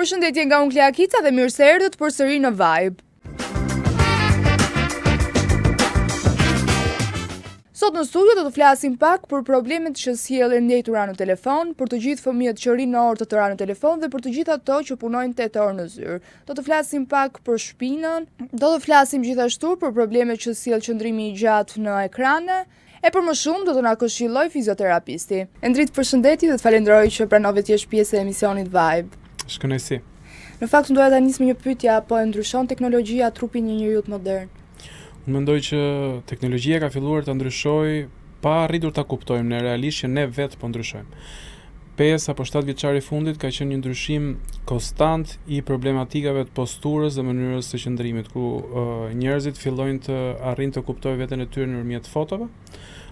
Përshëndetje nga unë Kleakica dhe mirë se erdhët përsëri në Vibe. Sot në studio do të flasim pak për problemet që sjellin ndjetura në telefon, për të gjithë fëmijët që rrinë në orë të tëra në telefon dhe për të gjithë ato që punojnë 8 orë në zyrë. Do të flasim pak për shpinën, do të flasim gjithashtu për problemet që sjell qëndrimi i gjatë në ekrane. E për më shumë do të na këshilloj fizioterapisti. Endrit, përshëndetje dhe të falenderoj që pranove të jesh pjesë e emisionit Vibe. Shkënaqësi. Në fakt doja ta nis me një pyetje, apo e ndryshon teknologjia trupin një njeriu të modern? Unë mendoj që teknologjia ka filluar të ndryshojë pa arritur ta kuptojmë ne realisht që ne vetë po ndryshojmë. 5 apo 7 vjeçari fundit ka qenë një ndryshim konstant i problematikave të posturës dhe mënyrës së qëndrimit, ku njerëzit fillojnë të arrijnë të kuptojnë veten e tyre nëpërmjet fotove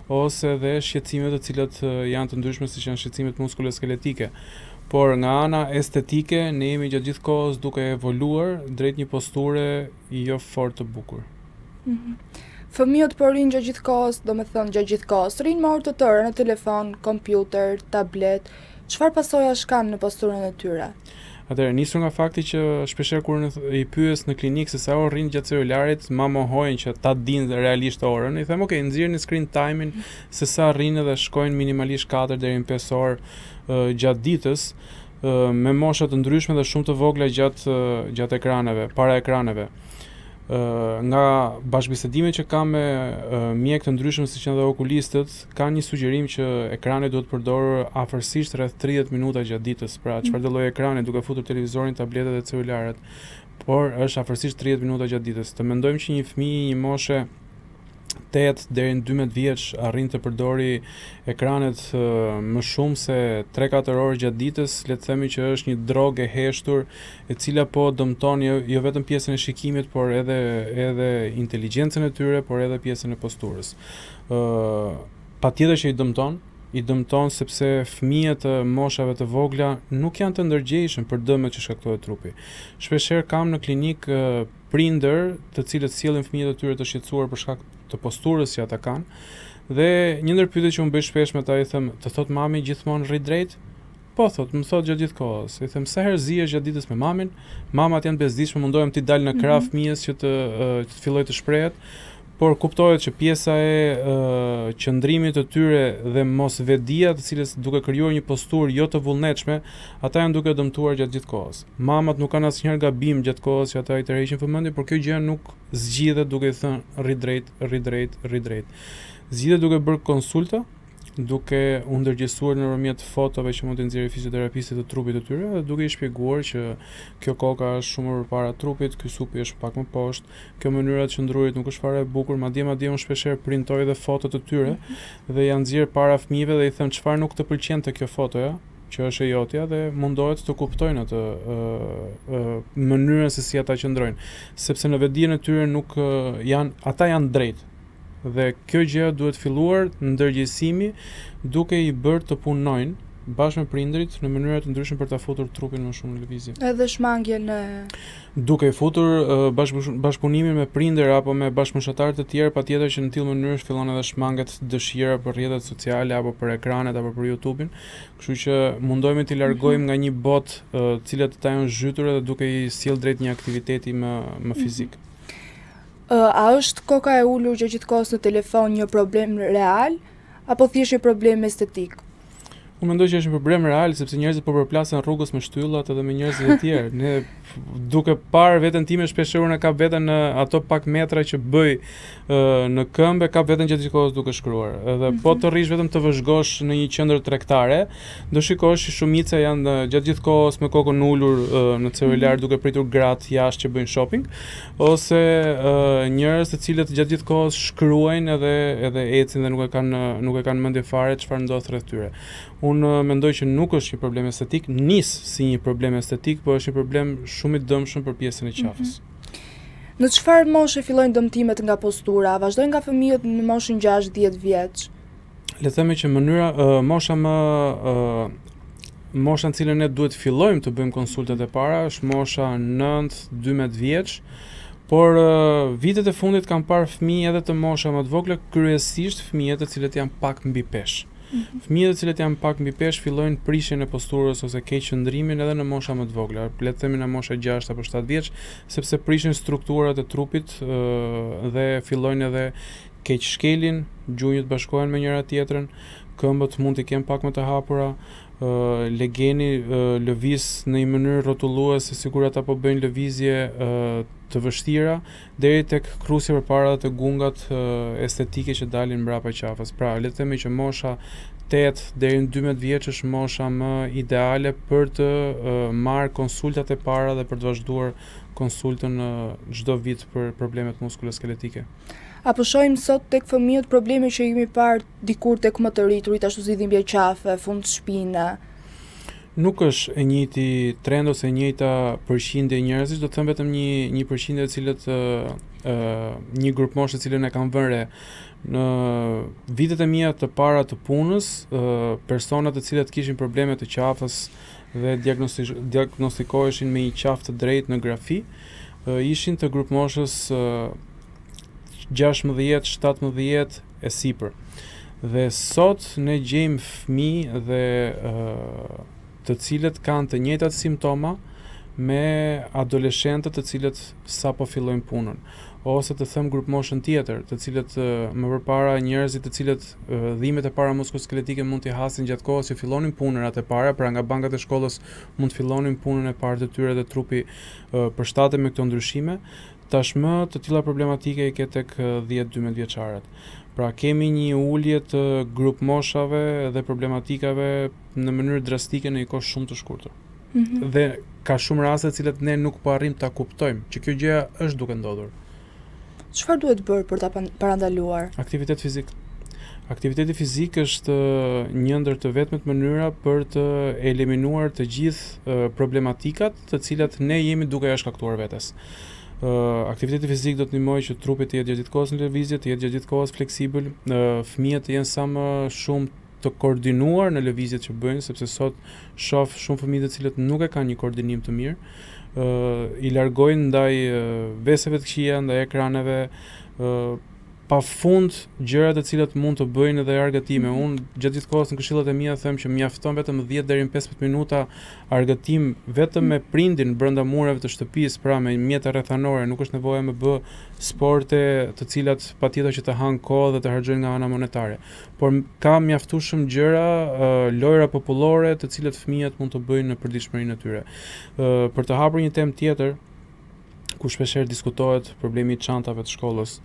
ose dhe shqetësimeve të cilat janë të ndryshme, siç janë shqetësimet muskuloskeletike. Por nga ana estetike ne jemi gjatë gjithë kohës duke evoluar drejt një posture jo fort të bukur. Fëmijët po rrinë gjatë gjithë kohës, gjatë gjithë kohës, rrinë me orë të tëra në telefon, kompjuter, tablet. Çfarë pasojash kanë në posturën e tyre? Atëherë, nisur nga fakti që shpeshherë kur i pyes në klinikë se sa orë rrinë gjatë celularit, ma mohojnë që ta dinë realisht orën. I them, okay, nxirrni screen time-in se sa rrinë dhe shkojnë minimalisht 4 deri në 5 orë gjatë ditës, me mosha të ndryshme dhe shumë të vogla gjatë ekraneve, para ekraneve. Nga bashkëbisedimet që kam me mjek të ndryshëm siç janë dhe okulistët, kanë një sugjerim që ekranet duhet përdorur afërsisht rreth 30 minuta gjatë ditës. Pra, çfarëdo lloj ekrani, duke futur televizorin, tabletet dhe celularet, por është afërsisht 30 minuta gjatë ditës. Të mendojmë që një fëmijë një moshe 8 deri në 12 vjeç arrin të përdori ekranet më shumë se 3-4 orë gjatë ditës, le të themi që është një drogë e heshtur e cila po dëmton jo vetëm pjesën e shikimit, por edhe inteligjencën e tyre, por edhe pjesën e posturës. Patjetër që i dëmton sepse fëmijët e moshave të vogla nuk janë të ndërgjegjshëm për dëmet që shkaktohet trupi. Shpeshherë kam në klinik prindër të cilët sjellin fëmijët e tyre të shqetësuar për shkak të posturës që ata kanë. Dhe një ndër pyetjet që unë bëj shpesh me ta, i them, të thot mami gjithmonë rri drejt? Po, thot, më thot gjatë gjithë kohës. I them, sa herë zihesh gjatë ditës me mamin? Mamat janë bezdishme, mundohem t'i dalë në krah fëmijës që të fillojë të shprehet. Por kuptohet që pjesa e qëndrimit të tyre dhe mosvedia, të cilës duke krijuar një posturë jo të vullnetshme, ata janë duke dëmtuar gjatë gjithë kohës. Mamat nuk kanë asnjëherë gabim gjatë kohës që ata i tërheqin vëmendjen, por kjo gjë nuk zgjidhet duke thënë rri drejt. Zgjidhet duke bërë konsulta, duke u ndërgjegjësuar nëpërmjet fotove që mund të nxjerrë fizioterapistët të trupit të tyre dhe duke i shpjeguar që kjo koka është shumë më përpara trupit, ky supi është pak më poshtë, kjo mënyra të qëndrurit nuk është fare e bukur, madje unë shpeshherë printoj edhe foto të tyre dhe janë nxjerr para fëmijëve dhe i them çfarë nuk të pëlqente kjo fotoja, që është e jotja, dhe mundohet të kuptojnë atë mënyrën se si ata qëndrojnë, sepse në vetdijen e tyre nuk ata janë drejt. Dhe kjo gjë duhet filluar ndërgjegjësimi duke i bërë të punojnë bashkë me prindërit në mënyra të ndryshme për ta futur trupin më shumë në lëvizje. Edhe shmangjen duke i futur bashkëpunimin me prindër apo me bashkëmoshatarë të tjerë, patjetër që në tillë mënyrë fillon edhe shmanget dëshira për rrjetet sociale apo për ekranet apo për YouTube-in. Kështu që mundohemi t'i largojmë nga një botë të cilat ata janë zhytur edhe duke i sjell drejt një aktiviteti më fizik. A është koka e ulur gjatë gjithë kohës në telefon një problem real apo thjesht një problem estetik? Unë mendoj që është një problem real, sepse njerëzit po përplasen rrugës me shtyllat edhe me njerëz të tjerë. Ne duke parë veten time shpeshherë kap veten në ato pak metra që bëj në këmbë, kap veten gjatë gjithë kohës duke shkruar. Edhe po të rrish vetëm të vëzhgosh në një qendër tregtare, do shikosh që shumica janë gjatë gjithë kohës me kokën ulur në celular duke pritur gratë jashtë që bëjnë shopping, ose njerëz të cilët gjatë gjithë kohës shkruajnë edhe ecin dhe nuk e kanë mendje fare çfarë ndodh rreth tyre. Unë mendoj që nuk është një problem estetik, nis si një problem estetik, por është një problem shumë i dëmshëm për pjesën e qafës. Në çfarë moshe fillojnë dëmtimet nga postura? Vazhdojnë nga fëmijët në moshën 6-10 vjeç? Le të themi që mosha në cilën ne duhet fillojmë të bëjmë konsultat e para është mosha 9-12 vjeç, por vitet e fundit kam parë fëmijë edhe të mosha më të vogla, kryesisht fëmijë të cilët janë pak mbi peshë. Fëmijët të cilët janë pak mbi peshë fillojnë prishjen e posturës ose keq qëndrimin edhe në mosha më të vogla, le të themi në mosha 6 apo 7 vjeç, sepse prishin strukturat e trupit dhe fillojnë edhe keq shkelin, gjunjët bashkohen me njëra tjetrën, këmbët mund të kenë pak më të hapura, legeni lëviz në një mënyrë rrotulluese sikur ata po bëjnë lëvizje të vështira deri tek krusja përpara dhe të gungat estetike që dalin mbrapa qafës. Pra, le të themi që mosha 8 deri në 12 vjeç është mosha më ideale për të marrë konsultat e para dhe për të vazhduar konsultën çdo vit për problemet muskuloskeletike. Apo shohim sot tek fëmijët probleme që kemi parë dikur tek më të rriturit, ashtu si dhimbje qafe, fund shpine? Nuk është e njëjti trend ose e njëjta përqindje njerëzish, do të them vetëm një përqindje e cilët një grup moshë të cilën e kanë vënë re. Në vitet e mia të para të punës, persona të cilët kishin probleme të qafës dhe diagnostikoheshin me një qafë të drejtë në grafi, ishin të grup moshës 16, 17 e sipër. Dhe sot ne gjejmë fëmijë dhe të cilët kanë të njëjtat simptoma me adoleshentët të cilët sapo fillojnë punën, ose të them grup moshën tjetër, të cilët më përpara njerëzit të cilët dhimbjet e para muskuloskeletike mund t'i hasin gjatë kohës që fillonin punërat e para, pra nga bankat e shkollës mund të fillonin punën e parë të tyre dhe trupi përshtatet me këto ndryshime. Tashmë të tilla problematike i ke tek 10-12 vjeçarët. Pra kemi një ulje të grup moshave dhe problematikave në mënyrë drastike në një kohë shumë të shkurtër. Dhe ka shumë raste të cilat ne nuk po arrim ta kuptojmë që kjo gjë është duke ndodhur. Çfarë duhet bërë për ta parandaluar? Aktivitet fizik. Aktiviteti fizik është një ndër të vetmet mënyra për të eliminuar të gjithë problematikat të cilat ne jemi duke ja shkaktuar vetes. Aktiviteti fizik do të ndihmojë që trupi të jetë gjatë kohës në lëvizje, të jetë gjatë kohës fleksibël, fëmijët të jenë sa më shumë të koordinuar në lëvizjet që bëjnë, sepse sot shoh shumë fëmijë të cilët nuk e kanë një koordinim të mirë, i largojnë ndaj veseve të këqija, ndaj ekraneve, pafund gjëra të cilat mund të bëjnë edhe argëtime. Unë gjatë gjithë kohës në këshillat e mia them që mjafton vetëm 10 deri në 15 minuta argëtim vetëm me prindin brenda mureve të shtëpisë, pra me mjete rrethanore, nuk është nevojë me bë sporte të cilat patjetër që të hanë kohë dhe të harxojnë nga ana monetare. Por ka mjaftueshëm gjëra, lojra popullore të cilat fëmijët mund të bëjnë në përditshmërinë e tyre. Për të hapur një temë tjetër ku shpeshherë diskutohet problemi i çantave të shkollës,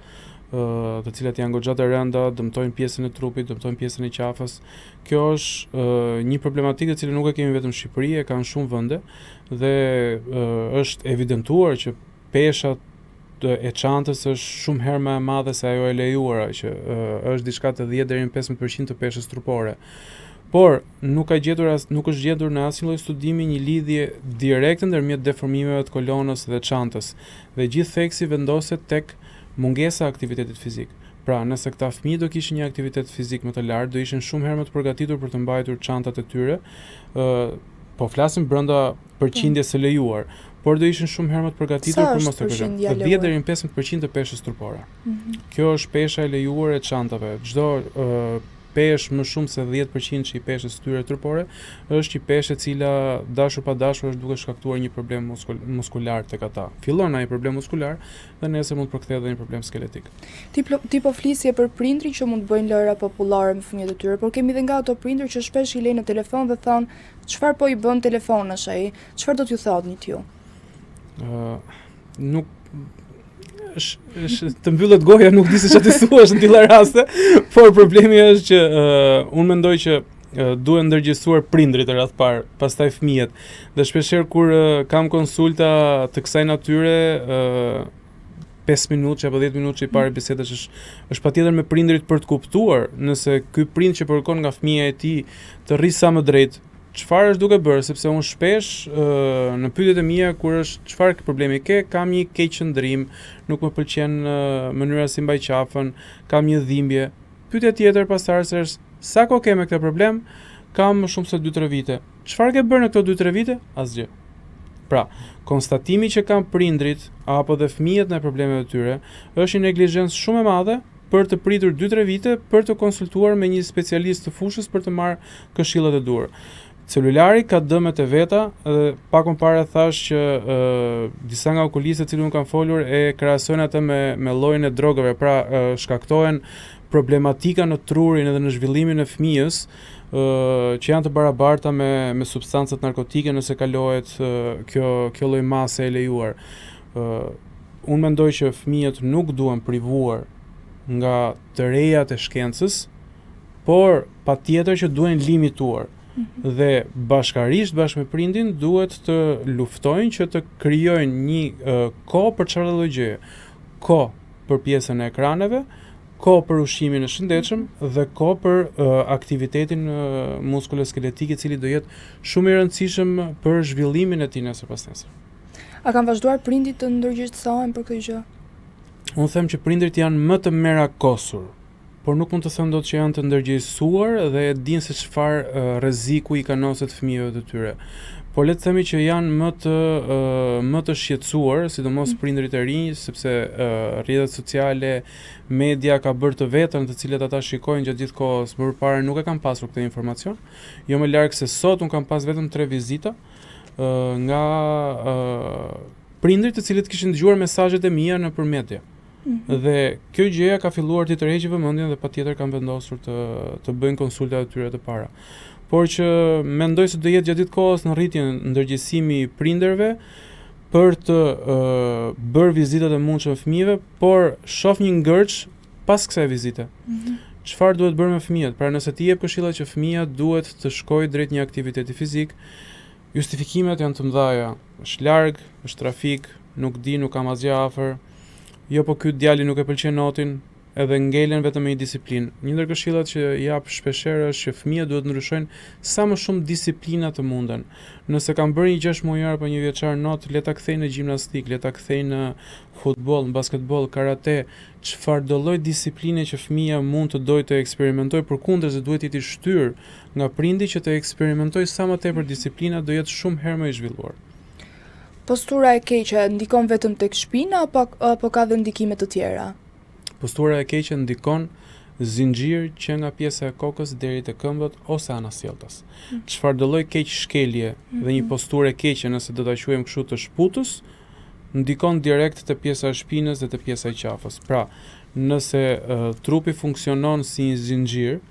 të cilat janë goxha të rënda, dëmtojnë pjesën e trupit, dëmtojnë pjesën e qafës. Kjo është një problematikë e cilën nuk e kemi vetëm në Shqipëri, e kanë shumë vende dhe është evidentuar që pesha e çantës është shumë herë më e madhe se ajo e lejuara, që është diçka të 10 deri në 15% të peshës trupore. Por nuk është gjetur në asnjë lloj studimi një lidhje direkte ndërmjet deformimeve të kolonës dhe çantës. Dhe gjithë theksi vendoset tek mungesa e aktivitetit fizik. Pra, nëse këta fëmijë do kishin një aktivitet fizik më të lartë, do ishin shumë herë më të përgatitur për të mbajtur çantat e tyre, po flasim brenda përqindjes së lejuar, por do ishin shumë herë më të përgatitur për mos të kërkuar. 10 deri në 15% të peshës trupore. Kjo është pesha e lejuar e çantave. Çdo peshë më shumë se 10% që i peshës tyre trupore është një peshë e cila dashur pa dashur është duke shkaktuar një problem muskular tek ata. Fillon ai problem muskular dhe nesër mund të përkthehet në një problem skeletik. Ti po flisje për prindrit që mund të bëjnë lojra popullore me fëmijët e tyre, por kemi edhe nga ato prindër që shpesh i lejnë në telefon dhe thonë çfarë po i bën telefonash ai? Çfarë do t'ju thotë t'ju? Nuk të mbyllet goja, nuk di se çfarë të thuash në tilla raste, por problemi është që unë mendoj që duhet ndërgjegjësuar prindrit e radh parë, pastaj fëmijët. Dhe shpeshherë kur kam konsulta të kësaj natyre, 5 minutë apo 10 minutë që i parë bisedash është patjetër me prindrit për të kuptuar nëse ky prind që kërkon nga fëmia e tij të rrisë sa më drejt, çfarë është duke bërë, sepse unë shpesh në pyetjet e mia kur është çfarë problemi ke, kam një keq qëndrim, nuk më pëlqen mënyra si mbaj qafën, kam një dhimbje. Pyetja tjetër pastaj është sa kohë ke me këtë problem? Kam më shumë se 2-3 vite. Çfarë ke bërë në këto 2-3 vite? Asgjë. Pra, konstatimi që kanë prindrit apo dhe fëmijët në problemet e tyre është një neglizhencë shumë e madhe për të pritur 2-3 vite për të konsultuar me një specialist të fushës për të marrë këshillat e duhur. Celulari ka dëmet e veta dhe pak më parë thash që disa nga okulistët që unë kam folur e krahasojnë atë me llojin e drogave, pra shkaktohen problematika në trurin edhe në zhvillimin e fëmijës që janë të barabarta me substancat narkotike nëse kalohet kjo lloj mase e lejuar. Unë mendoj që fëmijët nuk duhen privuar nga të rejat e shkencës, por patjetër që duhen limituar. Dhe bashkarisht bashkë me prindin duhet të luftojnë që të krijojnë një kohë për çfarë lloj gjëje. Kohë për pjesën e ekraneve, kohë për ushqimin e shëndetshëm dhe kohë për aktivitetin muskuloskeletik i cili do jetë shumë i rëndësishëm për zhvillimin e tij nesër pas nesër. A kanë vazhduar prindit të ndërgjegjësohen për këtë gjë? Unë them që prindrit janë më të merakosur, por nuk mund të them dot që janë të ndërgjegjësuar dhe e dinë se çfarë rreziku i kanoset fëmijëve të tyre. Por le të themi që janë më të shqetësuar, sidomos prindërit e rinj, sepse rrjetet sociale, media ka bërë të vetën të cilat ata shikojnë gjatë gjithë kohës. Më përpara nuk e kam pasur këtë informacion. Jo më larg se sot un kam pas vetëm 3 vizita nga prindërit të cilët kishin dëgjuar mesazhet e mia nëpër media. Dhe kjo gjëja ka filluar të tërheqë vëmendjen dhe patjetër kanë vendosur të bëjnë konsultat e tyre të para. Por që mendoj se do jetë gjatë gjithë kohës në rritjen ndërgjegjësimi i prindërve për të bërë vizitat e mundshme fëmijëve, por shoh një ngërç pas kësaj vizite. Çfarë duhet bërë me fëmijët? Pra nëse ti jep këshilla që fëmia duhet të shkojë drejt një aktiviteti fizik, justifikimet janë të mëdha. Është larg, është trafik, nuk di, nuk kam asgjë afër. Jo, po ky djali nuk e pëlqen notin, edhe ngelen vetëm me një disiplinë. Një ndër këshillat që jap shpeshherë është që fëmijët duhet ndryshojnë sa më shumë disiplina të munden. Nëse kanë bërë një 6 mujar apo 1 vjeçar not, le ta kthejnë në gjimnastik, le ta kthejnë në futboll, në basketboll, karate, çfarë do lloj disipline që fëmia mund të dojë të eksperimentojë, përkundër se duhet jetë i shtyr nga prindi që të eksperimentojë sa më tepër disiplina, do jetë shumë herë më i zhvilluar. Postura e keqe ndikon vetëm tek shpina apo ka dhe ndikime të tjera? Postura e keqe ndikon zinxhir që nga pjesa e kokës deri te këmbët ose anasjelltas. Çfarë do lloj keq shkelje dhe një posturë e keqe, nëse do ta quajmë kështu të shputës, ndikon direkt te pjesa e shpinës dhe te pjesa e qafës. Pra, nëse trupi funksionon si një zinxhir,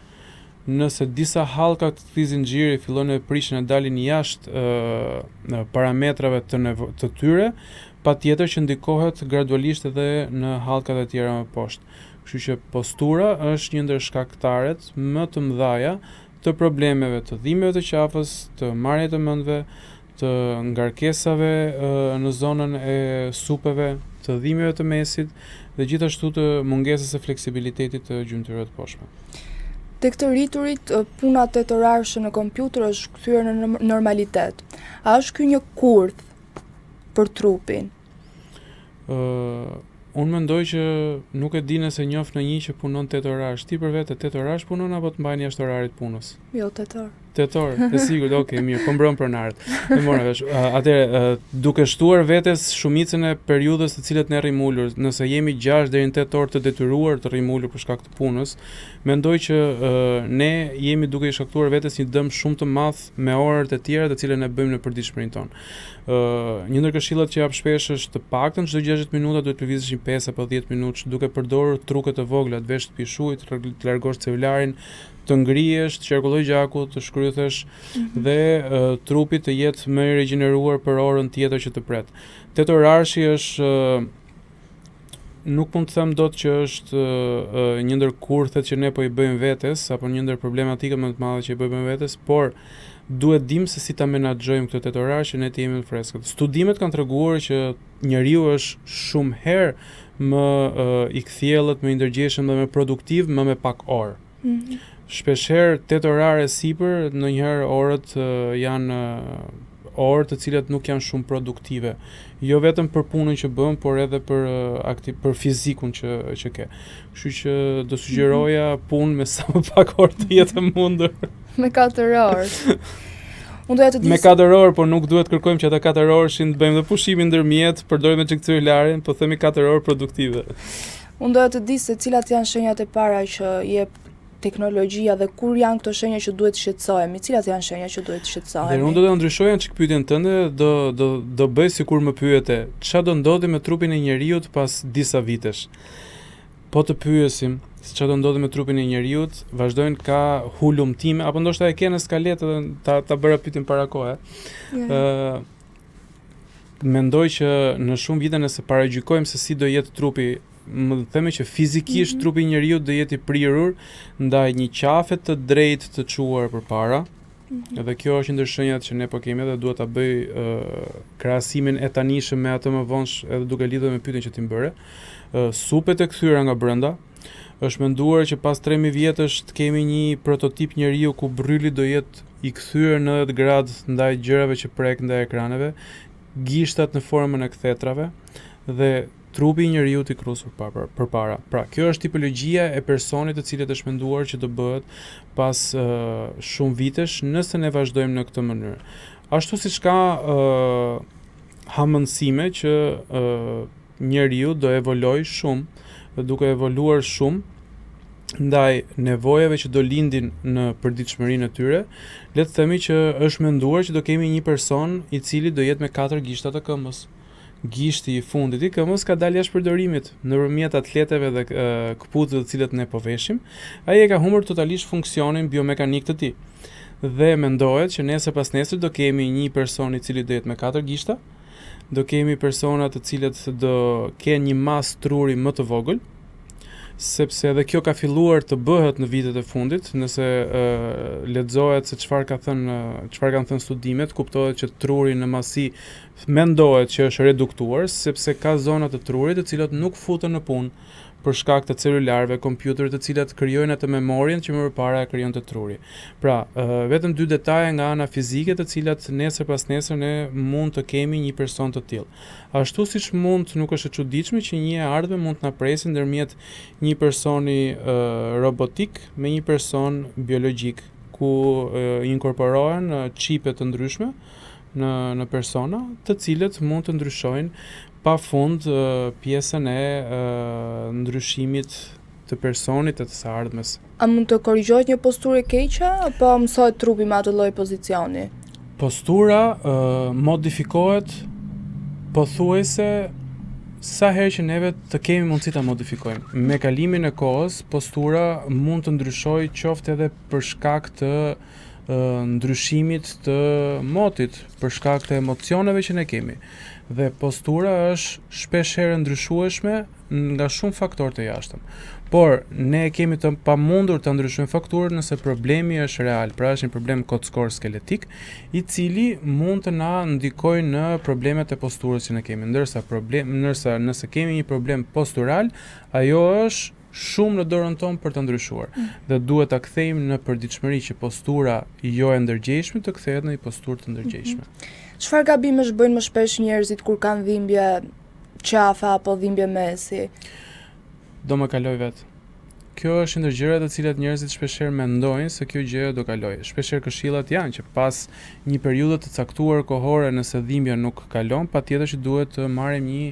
nëse disa hallka të këtij zinxhiri fillojnë të prishin e dalin jashtë parametrave të tyre, patjetër që ndikohet gradualisht edhe në hallkat e tjera më poshtë. Kështu që postura është një ndër shkaktarët më të mëdha të problemeve të dhimbjeve të qafës, të marrjeve të mendve, të ngarkesave në zonën e supeve, të dhimbjeve të mesit dhe gjithashtu të mungesës së fleksibilitetit të gjymtyrave të poshtme. Tek të rriturit, puna 8 orarëshe në kompjuter është kthyer në normalitet. A është ky një kurth për trupin? Unë mendoj që nuk e di nëse njoh në një që punon 8 orarësh. Ti për vete 8 orarësh punon apo të mbajnë jashtë orarit punës? Jo, 8 orë. 8 orë, e sigurt, okay, mirë, po mbron pronarët. E morën vesh. Atëherë, duke shtuar vetes shumicën e periudhës të cilët ne rrim ulur, nëse jemi 6 deri në 8 orë të detyruar të rrim ulur për shkak të punës, mendoj që ne jemi duke i shkaktuar vetes një dëm shumë të madh me orët e tjera të cilën ne bëjmë në përditshmërinë tonë. Një ndër këshillat që jap shpesh është të paktën çdo 60 minuta duhet të lëvizësh 5 apo 10 minutë duke përdorur truke të vogla, të vesh të pishujt, të largosh celularin, të ngrihesh, të qarkulloj gjakut, të shkrythesh dhe trupi të jetë më i regjeneruar për orën tjetër që të pret. 8 orarëshi është nuk mund të them dot që është një ndër kurthet që ne po i bëjmë vetes apo një ndër problematika më të madhe që i bëjmë vetes, por duhet dim se si ta menaxhojmë këtë 8 orarë që ne të jemi të freskët. Studimet kanë treguar që njeriu është shumë herë më i kthjellët, më i ndërgjegjshëm dhe më produktiv më me pak orë. Shpeshherë 8 orare sipër, ndonjëherë orët janë orë të cilat nuk janë shumë produktive. Jo vetëm për punën që bën, por edhe për fizikun që ke. Kështu që do sugjeroja punë me sa më pak orë të jetë mundur. Me 4 orë. Me 4 orë, por nuk duhet kërkojmë që ata 4 orëshin të bëjmë dhe pushimin ndërmjet, përdorim me çik celularin, po themi 4 orë produktive. Unë doja të di se cilat janë shenjat e para që jep teknologjia dhe kur janë këto shenja që duhet të shqetësohemi, cilat janë shenja që duhet të shqetësohemi. Dhe unë do të ndryshoja çik pyetjen tënde, do bëj sikur më pyete, ç'a do ndodhi me trupin e njeriut pas disa vitesh. Po të pyesim se ç'a do ndodhi me trupin e njeriut, vazhdojnë ka hulumtime apo ndoshta e ke në skaletë dhe ta bëra pyetjen para kohë. Mendoj që në shumë vite nëse paragjykojmë se si do jetë trupi, më themi që fizikisht trupi i njeriut do jetë i prirur ndaj një qafe të drejtë të çuar përpara. Edhe kjo është ndër shenjat që ne po kemi dhe duhet ta bëj krahasimin e tanishëm me atë më vonsh edhe duke lidhur me pyetjen që ti më bëre. Supet e kthyer nga brenda. Është menduar që pas 3000 vjetësh të kemi një prototip njeriu ku brylli do jetë i kthyer 90 gradë ndaj gjërave që prek ndaj ekraneve, gishtat në formën e kthetrave dhe trupi i njeriut i krusur përpara. Pra, kjo është tipologjia e personit të cilët është menduar që do bëhet pas shumë vitesh nëse ne vazhdojmë në këtë mënyrë. Ashtu siç ka hamendësime që njeriu do evolojë shumë dhe duke evoluar shumë ndaj nevojave që do lindin në përditshmërinë e tyre, le të themi që është menduar që do kemi një person i cili do jetë me 4 gishta të këmbës. Gishti i fundit i këmbës ka dalë jashtë përdorimit nëpërmjet atleteve dhe këpucëve të cilët ne po veshim. Ai e ka humbur totalisht funksionin biomekanik të tij. Dhe mendohet që nesër pas nesër do kemi një person i cili do jetë me 4 gishta, do kemi persona të cilët do kenë një masë truri më të vogël, sepse edhe kjo ka filluar të bëhet në vitet e fundit, nëse lexohet se çfarë kanë thënë studimet, kuptohet që truri në masi mendohet që është reduktuar, sepse ka zona të trurit të cilat nuk futen në punë për shkak të celularëve, kompjuterit të cilat krijojnë atë memorien që më parë e krijonte truri. Pra, vetëm 2 detaje nga ana fizike të cilat nesër pas nesër ne mund të kemi një person të tillë. Ashtu siç nuk është e çuditshme që një e ardhme mund të na presë ndërmjet një personi robotik me një person biologjik, ku inkorporohen qipe të ndryshme në persona, të cilët mund të ndryshojnë pa fund pjesën e ndryshimit të personit e të së ardhmes. A mund të korrigjohet një posturë e keqe apo mësohet trupi me atë lloj pozicioni? Postura modifikohet pothuajse sa herë që neve të kemi mundësi ta modifikojmë. Me kalimin e kohës, postura mund të ndryshojë qoftë edhe për shkak të ndryshimit të motit, për shkak të emocioneve që ne kemi. Dhe postura është shpesh herë ndryshueshme nga shumë faktorë të jashtëm. Por ne kemi të pamundur të ndryshojmë fakturën nëse problemi është real, pra është një problem kockor skeletik, i cili mund të na ndikojë në problemet e posturës që ne kemi. Ndërsa nëse kemi një problem postural, ajo është shumë në dorën tonë për të ndryshuar. Dhe duhet ta kthejmë në përditshmëri që postura jo e ndërgjegjshme të kthehet në një posturë të ndërgjegjshme. Çfarë gabimesh bëjnë më shpesh njerëzit kur kanë dhimbje qafe apo dhimbje mesi? Do më kaloj vetë. Kjo është ndër gjërat të cilat njerëzit shpeshherë mendojnë se kjo gjë do kalojë. Shpeshherë këshillat janë që pas një periudhe të caktuar kohore, nëse dhimbja nuk kalon, patjetër që duhet të marrim një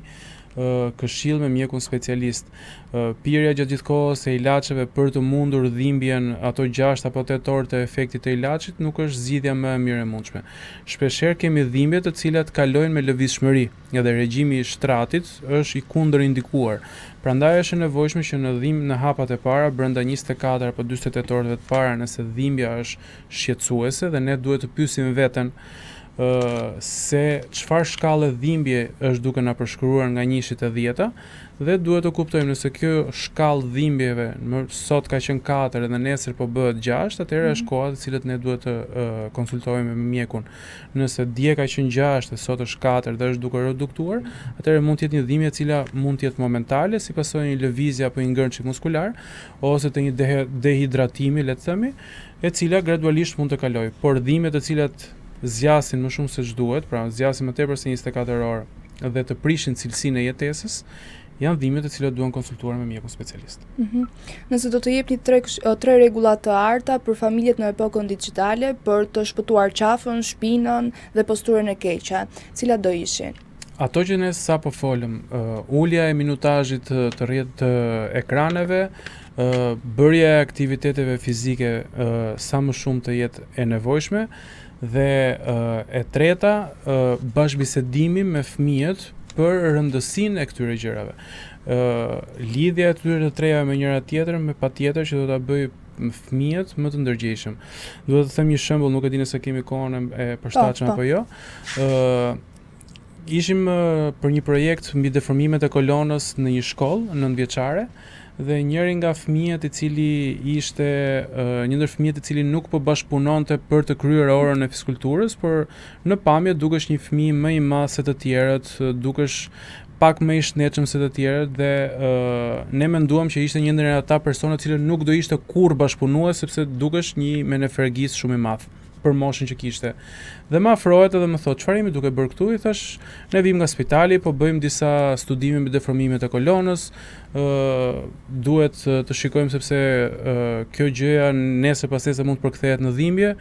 këshill me mjekun specialist. Pirja gjatë gjithë kohës e ilaçeve për të mundur dhimbjen ato 6 apo 8 orë të efektit të ilaçit nuk është zgjidhja më e mirë e mundshme. Shpeshherë kemi dhimbje të cilat kalojnë me lëvizshmëri, edhe regjimi i shtratit është i kundër indikuar. Prandaj është e nevojshme që në hapat e para brenda 24 apo 48 orëve të para, nëse dhimbja është shqetësuese dhe ne duhet të pyesim veten se çfarë shkallë dhimbje është duke na përshkruar nga 1 te 10 dhe duhet të kuptojmë nëse kjo shkallë dhimbjeve sot ka qenë 4 dhe nesër po bëhet 6, atëherë është koha të cilët ne duhet të konsultohemi me mjekun. Nëse dje ka qenë 6 dhe sot është 4 dhe është duke reduktuar, atëherë mund të jetë një dhimbje e cila mund të jetë momentale si pasojë një lëvizje apo një ngërçi muskular ose të një dehidratimi, le të themi, e cila gradualisht mund të kalojë. Por dhimbjet të cilat zgjasin më shumë se ç'duhet, pra zgjasin më tepër se 24 orë dhe të prishin cilësinë e jetesës, janë dhimbje të cilat duhen konsultuar me mjekun specialist. Nëse do të jepni 3 rregulla të arta për familjet në epokën digjitale për të shpëtuar qafën, shpinën dhe posturën e keqe, cilat do ishin? Ato që ne sa po folëm, ulja e minutazhit të rrjet të ekraneve, bërja e aktiviteteve fizike sa më shumë të jetë e nevojshme dhe e treta, bashkëbisedimi me fëmijët për rëndësinë e këtyre gjërave. Lidhja e tyre të treja me njëra tjetrën me patjetër që do ta bëj fëmijët më të ndërgjegjshëm. Duhet të them një shembull, nuk e di nëse kemi kohën e përshtatshme apo jo. Ishim për një projekt mbi deformimet e kolonës në një shkollë 9-vjeçare dhe njëri nga fëmijët i cili ishte një ndër fëmijët i cili nuk po bashkëpunonte për të kryer orën e fizikulturës, por në pamje dukesh një fëmijë më i madh se të tjerët, dukesh pak më i shnetshëm se të tjerët dhe ne menduam që ishte një ndër ata persona të cilët nuk do ishte kurrë bashkëpunues sepse dukesh një menefergis shumë i madh për moshën që kishte. Dhe më afrohet edhe më thotë, "Çfarë jemi duke bërë këtu?" I thash, "Ne vim nga spitali, po bëjmë disa studime mbi deformimet e kolonës, duhet të shikojmë sepse kjo gjëja nesër pastaj mund të përkthehet në dhimbje."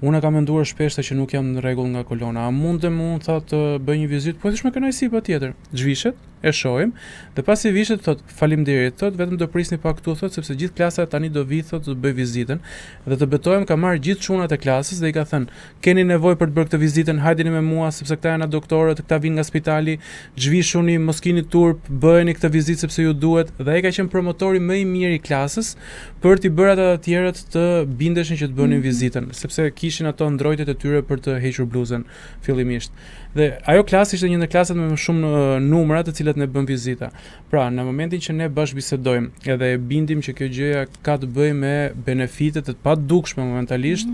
Unë kam menduar shpesh që nuk jam në rregull nga kolona. A mundem unë thotë të bëj një vizitë? Po thash me kënaqësi patjetër. Zhvishet, e shohim dhe pasi vishet thotë faleminderit, thotë vetëm do prisni pak këtu thotë sepse gjithë klasa tani do vi thotë të bëj vizitën dhe të betohem ka marrë gjithë çunat e klasës dhe i ka thënë keni nevojë për të bërë këtë vizitën, hajdeni me mua sepse këta janë doktorët, këta vinë nga spitali, zhvishuni, mos keni turp, bëheni këtë vizitë sepse ju duhet dhe ai ka qenë promotori më i mirë i klasës për t'i bërë ata të tjerët të bindeshin që të bënin vizitën, sepse kishin ato ndrojtjet e tyre për të hequr bluzën fillimisht. Dhe ajo klasë ishte një ndër klasat me më shumë numra të cilat ne bëm vizita. Pra, në momentin që ne bashkëbisedojmë edhe e bindim që kjo gjëja ka të bëjë me benefitet të padukshme momentalisht,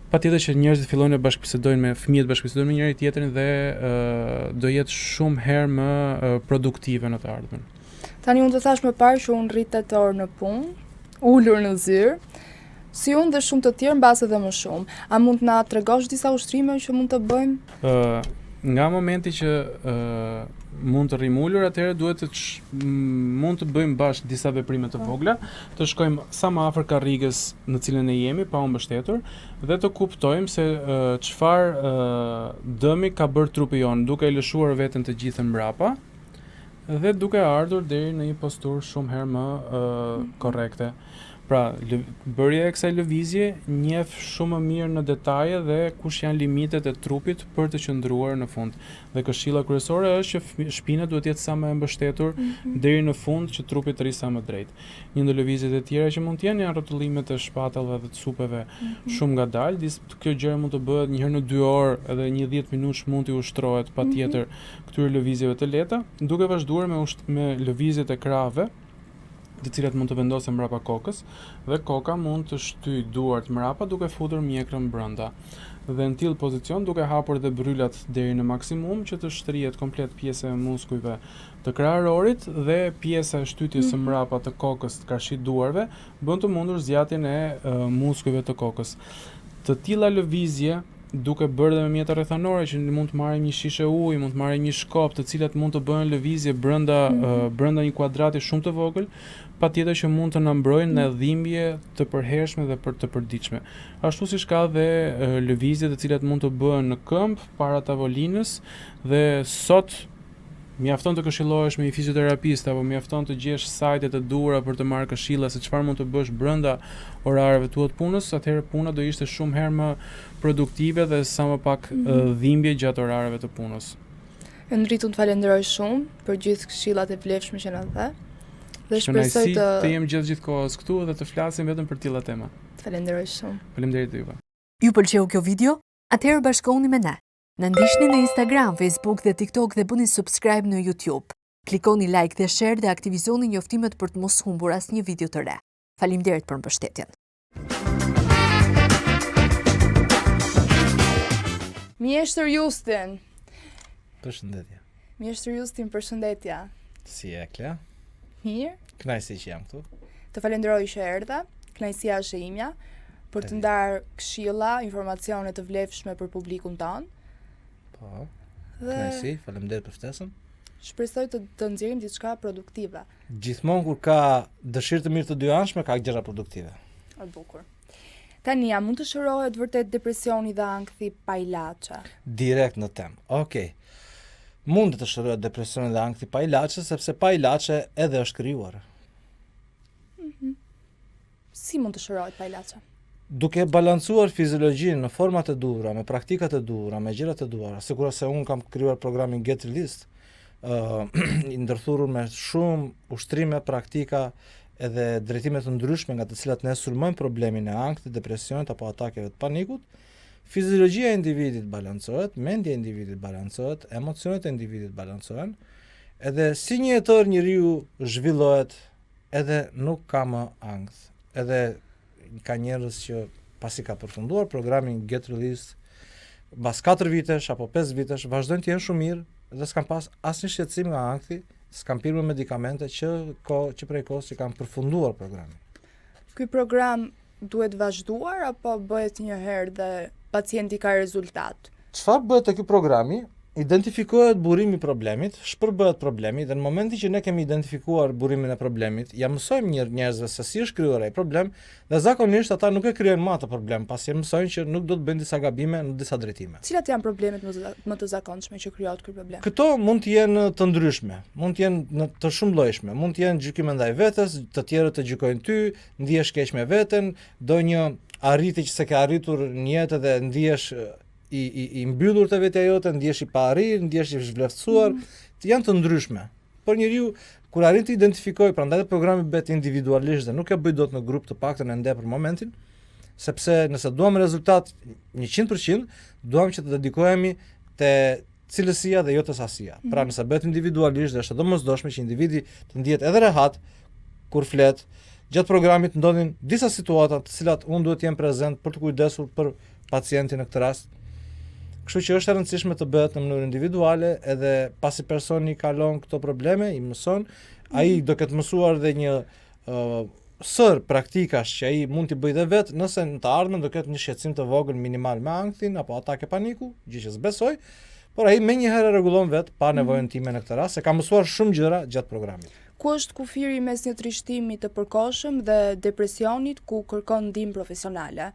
patjetër që njerëzit fillojnë të bashkëbisedojnë me fëmijët, bashkëbisedojnë me njëri tjetrin dhe do jetë shumë herë më produktive në të ardhmen. Tani unë të thash më parë që unë rrit 8 orë në punë, ulur në zyrë, si unë dhe shumë të tjerë mbase dhe më shumë. A mund të na tregosh disa ushtrime që mund të bëjmë? Nga momenti që mund të rrim ulur, atëherë duhet mund të bëjmë bashkë disa veprime të vogla, të shkojmë sa më afër karrigës në cilën ne jemi pa u mbështetur dhe të kuptojmë se çfarë dëmi ka bërë trupi jon, duke e lëshuar veten të gjithë mbrapa dhe duke ardhur deri në një posturë shumë herë më korrekte. Pra, bërja e kësaj lëvizje njeh shumë më mirë në detaje dhe kush janë limitet e trupit për të qëndruar në fund. Dhe këshilla kryesore është që shpina duhet të jetë sa më e mbështetur deri në fund që trupi të rrisë sa më drejt. Një ndër lëvizjet e tjera që mund të jenë janë rrotullimet e shpatallave dhe të supeve shumë ngadalë. Kjo gjë mund të bëhet një herë në 2 orë edhe një 10 minutë mund të ushtrohet patjetër këtyre lëvizjeve të lehta, duke vazhduar me lëvizjet e krave, të cilat mund të vendosen mbrapa kokës dhe koka mund të shtyjë duart mbrapa duke futur mjekrën brenda. Dhe në tillë pozicion duke hapur dhe brylat deri në maksimum që të shtrihet komplet pjesa e muskujve të kraharorit dhe pjesa e shtytjes së mbrapa të kokës të qarshit duarve bën të mundur zgjatjen e muskujve të kokës. Të tilla lëvizje duke bërë dhe me mjete rrethanore që mund të marrim një shishe ujë, mund të marrim një shkop, të cilat mund të bëhen lëvizje brenda një kuadrati shumë të vogël, patjetër që mund të na mbrojnë në dhimbje të përhershme dhe të përditshme. Ashtu siç ka dhe lëvizje të cilat mund të bëhen në këmbë para tavolinës dhe sot mjafton të këshillohesh me një fizioterapist apo mjafton të gjesh sajtet e duhura për të marrë këshilla se çfarë mund të bësh brenda orareve tua të punës, atëherë puna do ishte shumë herë më produktive dhe sa më pak dhimbje gjatë orareve të punës. Enritu, të falenderoj shumë për gjithë këshillat e vlefshme që na dhe. Dhe shpresoj të jem gjithkohës këtu dhe të flasim vetëm për tilla tema. Të falenderoj shumë. Faleminderit juve. Ju pëlqeu kjo video? Atëherë bashkohuni me ne. Na ndiqni në Instagram, Facebook dhe TikTok dhe bëni subscribe në YouTube. Klikoni like dhe share dhe aktivizoni njoftimet për të mos humbur asnjë video të re. Faleminderit për mbështetjen. Mjeshtër Justin. Përshëndetje. Mjeshtër Justin, përshëndetje. Si e Klea? Mirë. Kënaqësi që jam këtu. Të falenderoj që erdhe. Kënaqësia është e imja për të ndarë këshilla, informacione të vlefshme për publikun tonë. Po. Kënaqësi, faleminderit për ftesën. Shpresoj të nxjerrim diçka produktive. Gjithmonë kur ka dëshirë të mirë të dyanshme, ka gjëra produktive. E bukur. Tani, a mund të shërohet vërtet depresioni dhe ankthi pa ilaçe? Direkt në temë. Okej. mund të shërohet depresioni dhe ankthi pa ilaçe, sepse pa ilaçe edhe është krijuar. Si mund të shërohet pa ilaçe? Duke balancuar fiziologjinë në format e duhura, me praktikat e duhura, me gjërat e duhura, sigurisht se unë kam krijuar programin Get Released, i ndërthurur me shumë ushtrime, praktika edhe drejtime të ndryshme nga të cilat ne sulmojmë problemin e ankthit, depresionit apo atakeve të panikut. Fiziologjia e individit balancohet, mendja e individit balancohet, emocionet e individit balancohen, edhe si një jetër njeriu zhvillohet edhe nuk ka më ankth. Edhe ka njerëz që pasi ka përfunduar programin Get Released, mbas 4 vitesh apo 5 vitesh vazhdojnë të jenë shumë mirë dhe s'kan pas asnjë shqetësim nga ankthi, s'kan pirë me medikamente që prej kohës që kanë përfunduar programin. Ky program duhet vazhduar apo bëhet një herë dhe pacienti ka rezultat? Çfarë bëhet te ky programi? Identifikohet burimi i problemit, shpërbëhet problemi dhe në momentin që ne kemi identifikuar burimin e problemit, ja mësojmë njerëzve se si është krijuar ai problem dhe zakonisht ata nuk e krijojnë më atë problem, pasi mësojnë që nuk do të bëjnë disa gabime në disa drejtime. Cilat janë problemet më të zakonshme që krijohet ky problem? Këto mund të jenë të ndryshme, mund të jenë të shumëllojshme, mund të jenë gjykime ndaj vetes, të tjerët të gjykojnë ty, ndihesh keq me veten, do një arritje që s'e ke arritur në jetë dhe ndihesh i mbyllur të vetja jote, ndihesh i pa arrir, ndihesh i zhvleftësuar, janë të ndryshme. Por njeriu kur arrin të identifikojë, prandaj programi bëhet individualisht dhe nuk e bëj dot në grup, të paktën ende për momentin, sepse nëse duam rezultat 100%, duam që të dedikohemi te cilësia dhe jo te sasia. Pra nëse bëhet individualisht dhe është domosdoshme që individi të ndihet edhe rehat kur flet, gjatë programit ndodhin disa situata të cilat unë duhet të jem prezent për të kujdesur për pacientin në këtë rast. Kështu që është e rëndësishme të bëhet në mënyrë individuale, edhe pasi personi kalon këto probleme, i mëson, ai do ketë mësuar dhe një sër praktikash që ai mund t'i bëjë dhe vetë, nëse në të ardhmen do ketë një shqetësim të vogël minimal me ankthin apo atake paniku, gjë që s'besoj, por ai menjëherë rregullon vetë pa nevojën time në këtë rast, se ka mësuar shumë gjëra gjatë programit. Ku është kufiri mes një trishtimi të përkohshëm dhe depresionit ku kërkon ndihmë profesionale?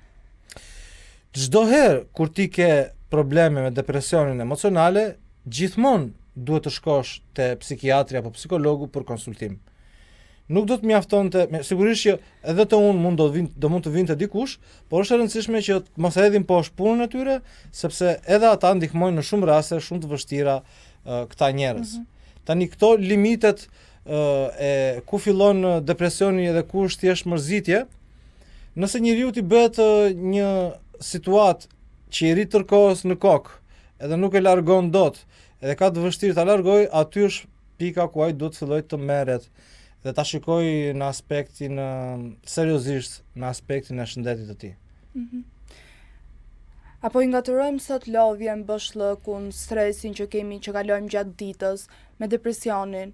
Çdo herë kur ti ke probleme me depresionin emocionale, gjithmonë duhet të shkosh te psikiatri apo psikologu për konsultim. Nuk do të mjaftonte, sigurisht që edhe të unë do mund të vinte dikush, por është e rëndësishme që mos e hedhin poshtë punën e tyre, sepse edhe ata ndihmojnë në shumë raste shumë të vështira këta njerëz. Tani këto limitet e ku fillon depresioni edhe ku është thjesht mërzitje, nëse njeriu ti bëhet një situatë që i rrit tërkohës në kokë, edhe nuk e largon dot, edhe ka të vështirë ta largoj, aty është pika ku ai duhet të fillojë të merret dhe ta shikojë në aspektin seriozisht, në aspektin e shëndetit të tij. Apo i ngatërojmë sot lodhjen, bëshllëkun, stresin që kalojmë gjatë ditës, me depresionin?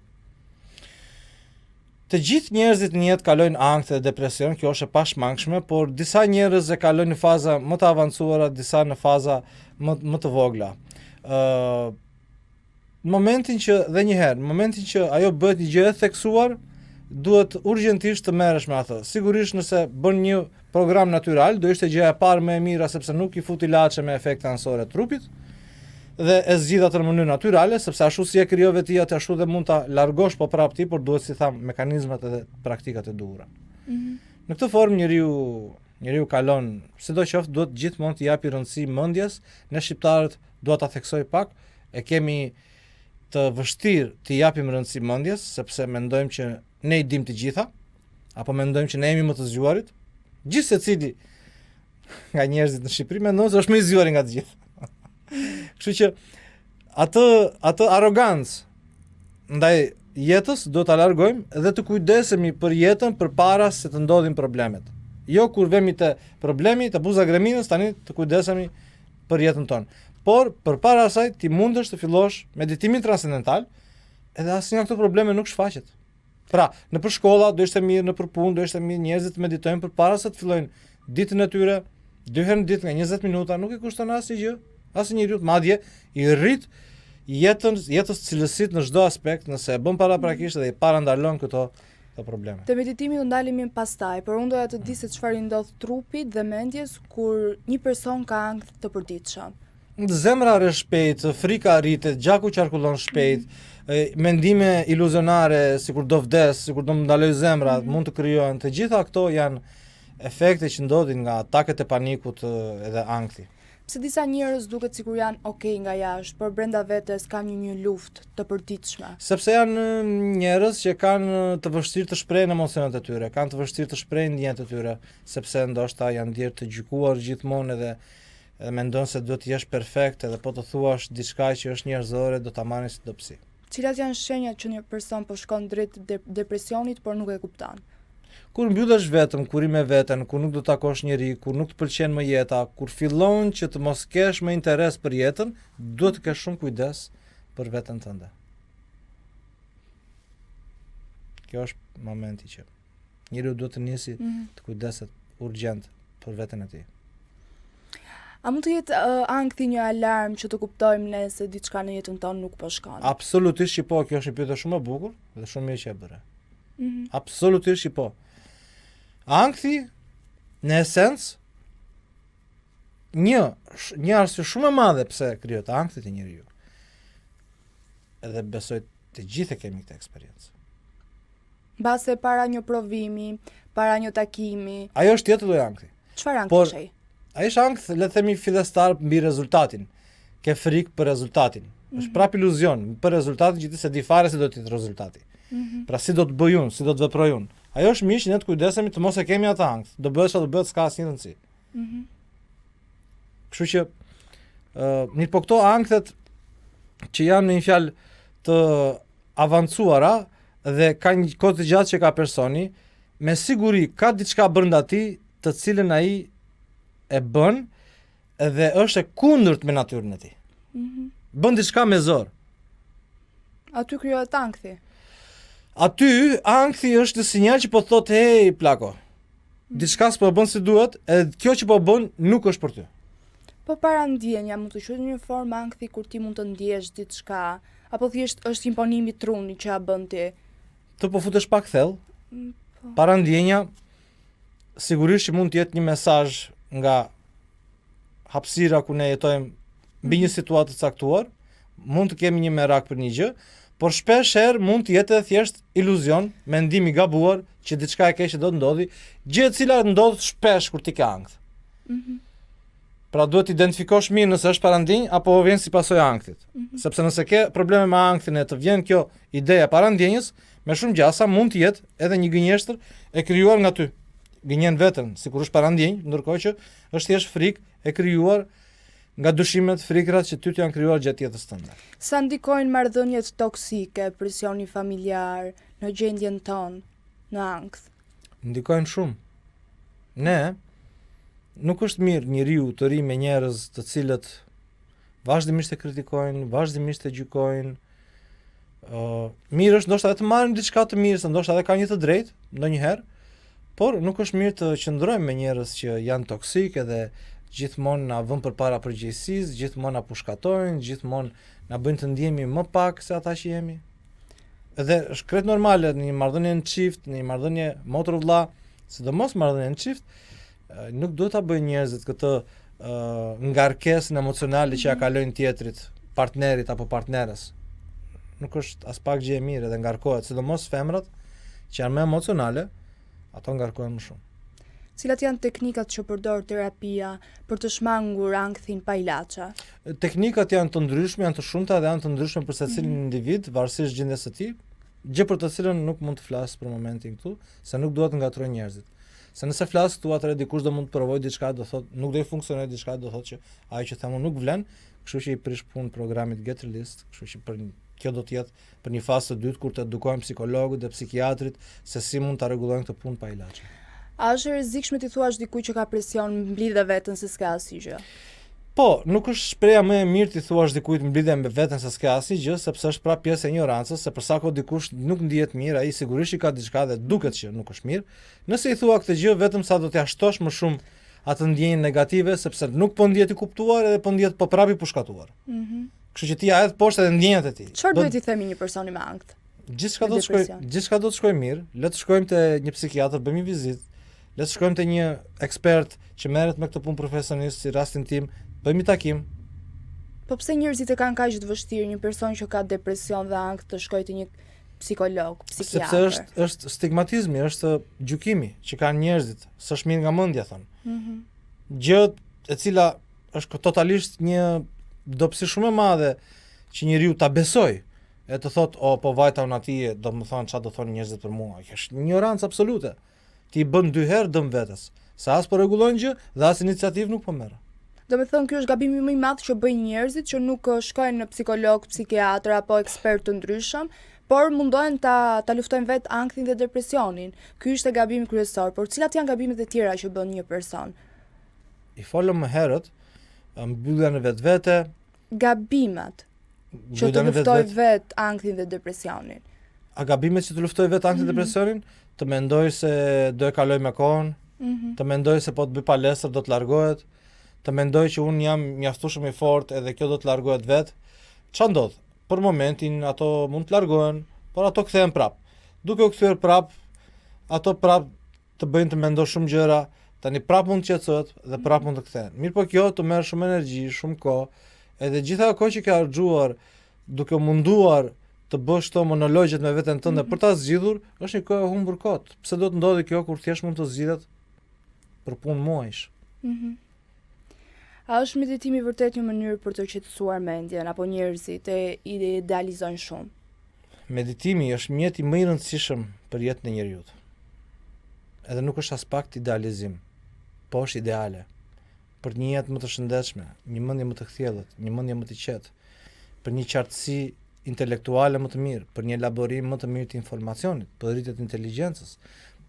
Të gjithë njerëzit në jetë kalojnë ankth dhe depresion, kjo është e pashmangshme, por disa njerëz e kalojnë në faza më të avancuara, disa në faza më të vogla. Në momentin që ajo bëhet një gjë e theksuar, duhet urgjentisht të merresh me atë. Sigurisht nëse bën një program natyral, do ishte gjëja e parë më e mira sepse nuk i fut ilaçe me efekte anësore të trupit dhe e zgjidh atë në mënyrë natyrale, sepse ashtu si e krijove ti atë, ashtu dhe mund ta largosh po prap ti, por duhet si tham mekanizmat edhe praktikat e duhura. Në këtë formë njeriu kalon, sidoqoftë duhet gjithmonë të japi rëndësi mendjes, ne shqiptarët dua ta theksoj pak, e kemi të vështirë të japim rëndësi mendjes, sepse mendojmë që ne i dim të gjitha, apo mendojmë që ne jemi më të zgjuarit. Gjithë secili nga njerëzit në Shqipëri mendon se është më i zgjuar nga të gjithë. Kështu që atë arrogancë ndaj jetës do ta largojmë dhe të kujdesemi për jetën përpara se të ndodhin problemet. Jo kur vemi te problemi, te buza greminës, tani të kujdesemi për jetën tonë. Por përpara asaj ti mundesh të fillosh meditimin transcendental, edhe asnjë nga këto probleme nuk shfaqet. Pra, nëpër shkolla do ishte mirë, nëpër punë do ishte mirë njerëzit të meditojnë përpara se të fillojnë ditën e tyre, 2 herë në ditë nga 20 minuta, nuk i kushton asnjë gjë. Asnjëriu madje i rrit jetës cilësitë në çdo aspekt nëse e bën paraprakisht dhe i parandalon këto probleme. Te meditimi do ndalemi pastaj, por unë doja të di se çfarë i ndodh trupit dhe mendjes kur një person ka ankth të përditshëm. Zemra rre shpejt, frika rritet, gjaku qarkullon shpejt, mendime iluzionare, sikur do vdes, sikur do më ndaloj zemra, mund të krijohen. Të gjitha këto janë efekte që ndodhin nga ataket e panikut edhe ankthi. Pse disa njerëz duket sikur janë okay nga jashtë, por brenda vetes kanë një luftë të përditshme. Sepse janë njerëz që kanë të vështirë të shprehin emocionet e tyre, kanë të vështirë të shprehin ndjenjat e tyre, sepse ndoshta janë ndjerë të gjykuar gjithmonë edhe mendon se duhet të jesh perfekt, edhe po të thuash diçka që është njerëzore do ta marrin si dobësi. Cilat janë shenjat që një person po shkon drejt depresionit por nuk e kupton? Kur mbyllesh vetëm, kur i me veten, kur nuk do të takosh njeri, kur nuk të pëlqen më jeta, kur fillon që të mos kesh më interes për jetën, duhet të kesh shumë kujdes për veten tënde. Kjo është momenti që njeriu duhet të nisi të kujdeset urgjent për veten e tij. A mund të jetë ankthi një alarm që të kuptojmë ne se diçka në jetën tonë nuk po shkon? Absolutisht që po, kjo është një pyetje shumë e bukur dhe shumë mirë që e bëre. Absolutisht që po. Ankthi, në esencë, një arsye shumë e madhe pse krijohet ankthi te njeriu. Edhe besoj të gjithë kemi këtë eksperiencë. Mbase para një provimi, para një takimi. Ajo është tjetër lloj ankthi. Çfarë ankthi shej? Ai është ankth, le të themi fillestar mbi rezultatin. Ke frikë për rezultatin. Është prap iluzion për rezultatin që ti se di fare se do të jetë rezultati. Pra si do të bëj unë, si do të veproj unë. Ajo është mirë që ne të kujdesemi të mos e kemi atë ankth. Do bëhet çfarë do bëhet, s'ka asnjë rëndësi. Kështu që mirë, po këto ankthet që janë në një fjalë të avancuara dhe kanë një kohë të gjatë që ka personi, me siguri ka diçka brenda tij të cilën ai e bën dhe është e kundërt me natyrën e tij. Bën diçka me zor. Aty krijohet ankthi. Aty ankthi është sinjal që po thotë hey plako. Diçka s'po bën si duhet, edhe kjo që po bën nuk është për ty. Po para ndjenja mund të quhet një formë ankthi kur ti mund të ndjesh diçka, apo thjesht është imponimi i trunit që ja bën ti. Të po futesh pak thellë. Para ndjenja sigurisht që mund të jetë një mesazh nga hapësira ku ne jetojmë mbi një situatë të caktuar, mund të kemi një merak për një gjë, por shpesh herë mund të jetë thjesht iluzion, mendim i gabuar që diçka e keqe do të ndodhi, gjë e cila ndodh shpesh kur ti ke ankth. Pra duhet të identifikosh mirë nëse është parandinjë apo vjen si pasojë e ankthit. Sepse nëse ke probleme me ankthin e të vjen kjo ideja parandinjës, me shumë gjasa mund të jetë edhe një gënjeshtër e krijuar nga ty. Gënjen veten, sikur është parandinjë, ndërkohë që është thjesht frikë e krijuar nga dyshimet, frikrat që ty të janë krijuar gjatë jetës tënde. Sa ndikojnë marrëdhëniet toksike, presioni familjar në gjendjen tonë në ankth? Ndikojnë shumë. Ne nuk është mirë njeriu të ri me njerëz të cilët vazhdimisht e kritikojnë, vazhdimisht e gjykojnë. Mirë është ndoshta edhe të marrim diçka të mirë, se ndoshta edhe ka një të drejtë ndonjëherë, por nuk është mirë të qëndrojmë me njerëz që janë toksik edhe gjithmonë na vën përpara përgjegjësisë, gjithmonë na pushkatojnë, gjithmonë na bëjnë të ndihemi më pak se ata që jemi. Edhe është krejt normale në një marrëdhënie në çift, në një marrëdhënie motor-vëlla, sidomos marrëdhënie në çift, nuk duhet ta bëjnë njerëzit këtë ngarkesën emocionale që ja kalojnë tjetrit, partnerit apo partneres. Nuk është as pak gjë e mirë edhe ngarkohet, sidomos femrat që janë më emocionale, ato ngarkohen më shumë. Cilat janë teknikat që përdor terapia për të shmangur ankthin pa ilaçe? Teknikat janë të ndryshme, janë të shumta dhe janë të ndryshme për secilin individ, varësisht gjendjes së tij, gjë për të cilën nuk mund të flas për momentin këtu, se nuk dua të ngatroj njerëzit. Se nëse flas këtu atëherë dikush do mund të provojë diçka, do thotë nuk do i funksionojë diçka, do thotë që ajo që them unë nuk vlen, kështu që i prish punë programit Get Released, kështu që kjo do të jetë për një fazë të dytë kur të edukojmë psikologët dhe psikiatrit se si mund ta rregullojnë këtë punë pa ilaçe. A është e rrezikshme ti thuash dikujt që ka presion mblidhe veten se s'ka asnjë gjë? Po, nuk është shpreha më e mirë ti thuash dikujt mblidhe me veten se s'ka asnjë gjë, sepse është prapë pjesë e ignorancës, se për sa kohë dikush nuk ndihet mirë, ai sigurisht ka diçka dhe duket që nuk është mirë. Nëse i thua këtë gjë vetëm sa do t'ia shtosh më shumë atë ndjenjë negative, sepse nuk po ndihet i kuptuar edhe po ndihet po prapë i pushkatuar. Kështu që ti ja hedh poshtë edhe ndjenjat e tij. Çfarë duhet i themi një personi me ankth? Gjithçka do të shkojë mirë, le të shkojmë te një psikiatër, bëjmë një vizitë. Le të shkojmë te një ekspert që merret me këtë punë profesionist, si rastin tim, bëjmë një takim, Po pse njerëzit e kanë kaq të vështirë një person që ka depresion dhe ankth të shkojë te një psikolog, psikiatër? Sepse është stigmatizmi, është gjykimi që kanë njerëzit, s'është mirë nga mendja thonë. Gjë e cila është totalisht një dobësi shumë e madhe që njeriu ta besoj e të thot, o, po vajta unë atije, do më thonë çfarë do thonë njerëzit për mua. Kjo është ignorancë absolute. Ti i bën 2 herë dëm vetes. Se as po rregullon gjë dhe as iniciativë nuk po merr. Do me thënë, kjo është gabimi më i madh që bëjnë njerëzit që nuk shkojnë në psikolog, psikiatër apo ekspert të ndryshëm, por mundohen ta luftojnë vetë ankthin dhe depresionin. Ky është gabimi kryesor, por cilat janë gabimet e tjera që bën një person? I folëm më herët, mbyllja në vetvete, Gabimet që të luftoj vetë ankthin dhe depresionin. A gabimet që të luftoj vetë anktin dhe depresionin? Të mendoj se do e kaloj me kohën, të mendoj se po të bëj palestër do të largohet, të mendoj që unë jam mjaftueshëm i fortë edhe kjo do të largohet vetë. Ç'a ndodh? Për momentin ato mund të largohen, por ato kthehen prap. Duke u kthyer prap, ato prap të bëjnë të mendosh shumë gjëra, tani prap mund të qetësohet dhe prap mund të kthehen. Mirë po kjo të merr shumë energji, shumë kohë, edhe gjitha ajo kohë që ke harxuar duke munduar të bësh këto monologjet me veten tënde për ta zgjidhur, është një kohë e humbur kot. Pse do të ndodhi kjo kur thjesht mund të zgjidhet për punë muajsh? A është meditimi vërtet një mënyrë për të qetësuar mendjen apo njerëzit e idealizojnë shumë? Meditimi është mjeti më i rëndësishëm për jetën e njeriu. Edhe nuk është as pak idealizim, po është ideale. Për një jetë më të shëndetshme, një mendje më të kthjellët, një mendje më të qetë, për një qartësi intelektuale më të mirë, për një elaborim më të mirë të informacionit, për rritje të inteligjencës,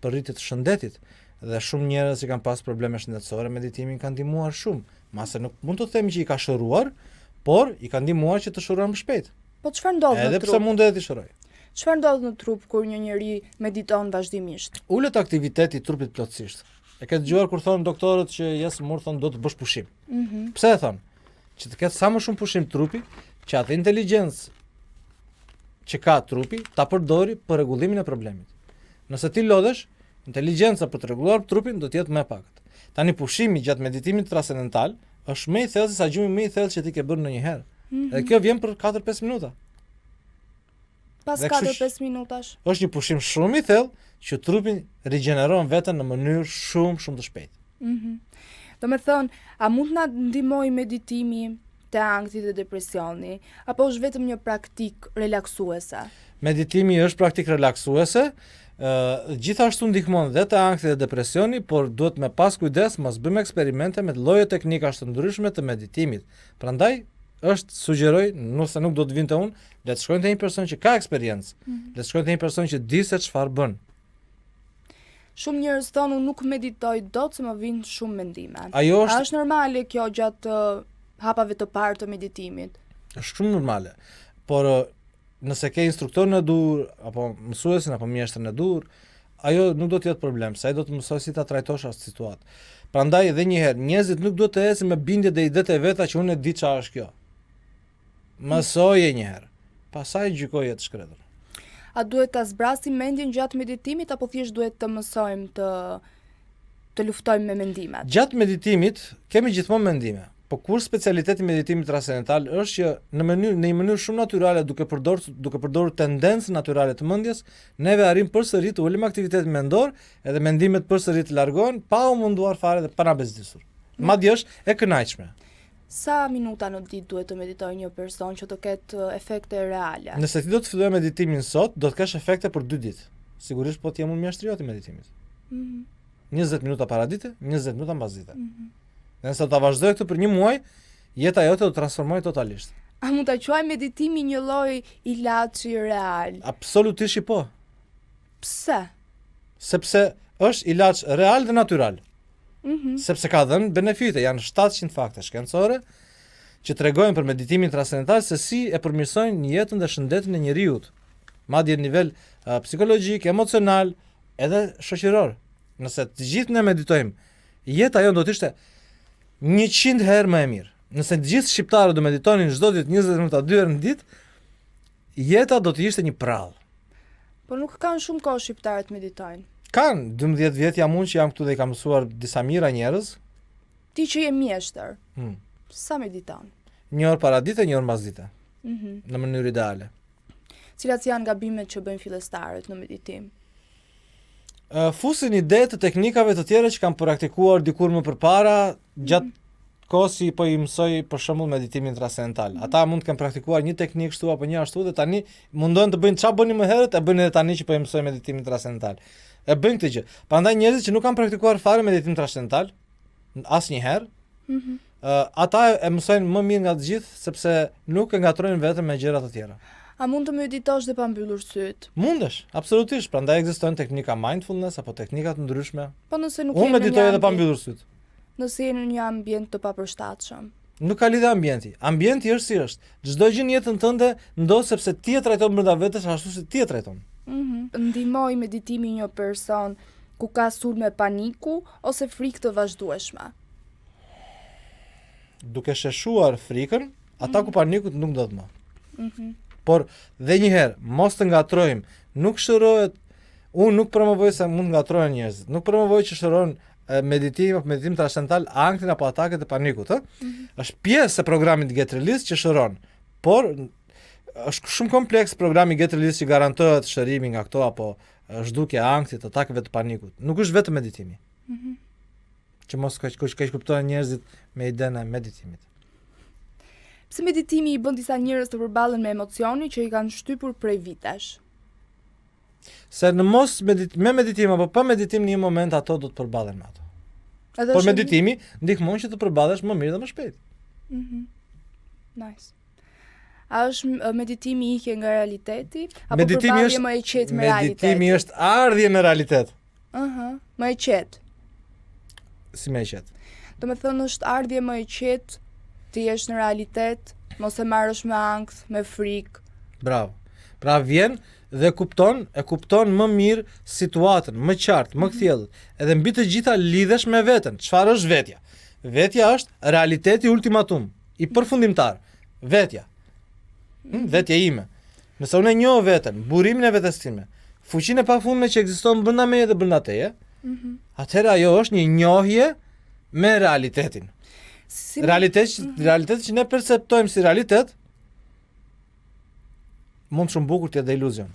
për rritje të shëndetit, dhe shumë njerëz që kanë pas probleme shëndetësore, meditimi kanë ndihmuar shumë. Mase nuk mund të themi që i ka shëruar, por i ka ndihmuar që të shërohen më shpejt. Po çfarë ndodh në trup? Edhe pse mund edhe të shëroj. Çfarë ndodh në trup kur një njeri mediton vazhdimisht? Ulet aktiviteti i trupit plotësisht. E ke dëgjuar kur thonë doktorët që jesë mur thonë do të bësh pushim. Pse e thonë? Që të ketë sa më shumë pushim trupi, që atë inteligjencë që ka trupi ta përdori për rregullimin e problemit. Nëse ti lodhesh, inteligjenca për të rregulluar trupin do të jetë më e pakët. Tani pushimi gjatë meditimit transcendental është më i thellë se sa gjumi më i thellë që ti ke bërë ndonjëherë. Dhe kjo vjen për 4-5 minuta. Pas 4-5 minutash. Është një pushim shumë i thellë që trupi rigjeneron veten në mënyrë shumë të shpejtë. Do me thënë, a mund na ndihmojë meditimi te ankthi dhe depresioni, apo është vetëm një praktik relaksuese? Meditimi është praktik relaksuese, gjithashtu ndihmon dhe te ankthi dhe depresioni, por duhet me pas kujdes mos bëjmë eksperimente me lloje teknikash të ndryshme të meditimit. Prandaj është sugjeroj, nëse nuk do të vinte unë, le të shkojnë te një person që ka eksperiencë, le të shkojnë te një person që di se çfarë bën. Shumë njerëz thonë unë nuk meditoj dot se më vijnë shumë mendime. A është normale kjo gjatë hapave të parë të meditimit? Është shumë normale. Por nëse ke instruktorin e dur apo mësuesin apo mjeshtrin e dur, ajo nuk do të jetë problem, se ai do të mësoj si ta trajtosh atë situatë. Prandaj edhe një herë, njerëzit nuk duhet të ecin me bindje dhe idetë e veta që unë e di çfarë është kjo. Mësoje një herë, pastaj gjykoje të shkretër. A duhet ta zbrasim mendjen gjatë meditimit apo thjesht duhet të mësojmë të luftojmë me mendimet? Gjatë meditimit kemi gjithmonë mendime, po kur specialiteti i meditimit transcendental është që në një mënyrë shumë natyrale duke përdorur tendencën natyrale të mendjes, neve arrim përsëri të ulim aktivitetin mendor, edhe mendimet përsëri të largohen pa u munduar fare dhe pa na bezdisur. Madje është e kënaqshme. Sa minuta në ditë duhet të meditojë një person që të ketë efekte reale? Nëse ti do të filloj meditimin sot, do të kesh efekte për 2 ditë. Sigurisht po të jem unë mjashtriot i meditimit. 20 minuta para dite, 20 minuta mbas dite. Nëse ta vazhdoj këtë për 1 muaj, jeta jote do të transformohet totalisht. A mund ta quaj meditimi një lloj ilaçi real? Absolutisht po. Pse? Sepse është ilaç real dhe natyral. Sepse ka dhënë benefite, janë 700 fakte shkencore që tregojnë për meditimin transcendental se si e përmirësojnë jetën dhe shëndetin e njeriut, madje në nivel psikologjik, emocional, edhe shoqëror. Nëse të gjithë ne meditojmë, jeta jonë do të ishte 100 herë më e mirë. Nëse të gjithë shqiptarët do meditonin çdo ditë 20 minuta 2 herë në ditë, jeta do të ishte një prallë. Po nuk kanë shumë kohë shqiptarët meditojnë. Kanë 12 vjet jam unë që jam këtu dhe i kam mësuar disa mijëra njerëz. Ti që je mjeshtër, sa mediton? një orë para dite, një orë mbas dite. Në mënyrë ideale. Cilat janë gabimet që bëjnë fillestarët në meditim? Fusin ide të teknikave të tjera që kam praktikuar dikur më përpara, gjatë kohës si po i mësoj për shembull meditimin transcendental. Ata mund të kenë praktikuar një teknikë kështu apo një ashtu dhe tani mundohen të bëjnë çfarë bënin më herët, e bëjnë edhe tani që po i mësoj meditimin transcendental. E bëjnë këtë gjë. Prandaj njerëzit që nuk kanë praktikuar fare meditim transcendental asnjëherë, ata e mësojnë më mirë nga të gjithë sepse nuk e ngatrojnë veten me gjëra të tjera. A mund të meditosh dhe pa mbyllur syt? Mundesh, absolutisht. Prandaj ekzistojnë teknika mindfulness apo teknika të ndryshme. Po nëse nuk Unë meditoj edhe pa mbyllur syt. Nëse je në një ambient të papërshtatshëm. Nuk ka lidhje ambienti. Ambienti është si është. Çdo gjë në jetën tënde ndodh sepse ti e trajton brenda vetes ashtu si ti e trajton. Ndihmoj meditimi një person ku ka sulme paniku ose frikë të vazhdueshme? Duke sheshuar frikën, ata ku panikut nuk do të më. Por dhe një herë, mos të ngatrojmë, nuk shërohet, unë nuk promovoj se mund ngatrohen njerëzit, nuk promovoj që shërohen meditim transcendental anktin apo ataket e panikut, është pjesë e programit Get Release që shëron, por është shumë kompleks programi Get Release që garantohet shërimi nga këto apo zhdukja e anktit, atakeve të panikut. Nuk është vetëm meditimi. Që mos kaq kuptojnë njerëzit me idenë e meditimit. Pse meditimi i bën disa njerëz të përballen me emocioni që i kanë shtypur prej vitesh? Se në me meditim apo pa meditim në një moment ato do të përballen me ato. Por meditimi ndihmon që të përballesh më mirë dhe më shpejt. Nice. A është meditimi ikje nga realiteti apo përballje më e qetë me realitetin? Meditimi është ardhje me realitet. Më e qetë. Si më e qetë? Do të thënë është ardhje më e qetë, ti jesh në realitet, mos e marrësh me ankth, me frikë. Bravo. Pra vjen dhe e kupton më mirë situatën, më qartë, më kthjellët. Edhe mbi të gjitha lidhesh me veten. Çfarë është vetja? Vetja është realiteti ultimatum, i përfundimtar. Vetja. Vetja ime. Nëse unë e njoh veten, burimin e vetes time, fuqinë e pafundme që ekziston brenda meje dhe brenda teje, atëherë ajo është një njohje me realitetin. Realiteti që ne perceptojmë si realitet mund shumë bukur të jetë dhe iluzion.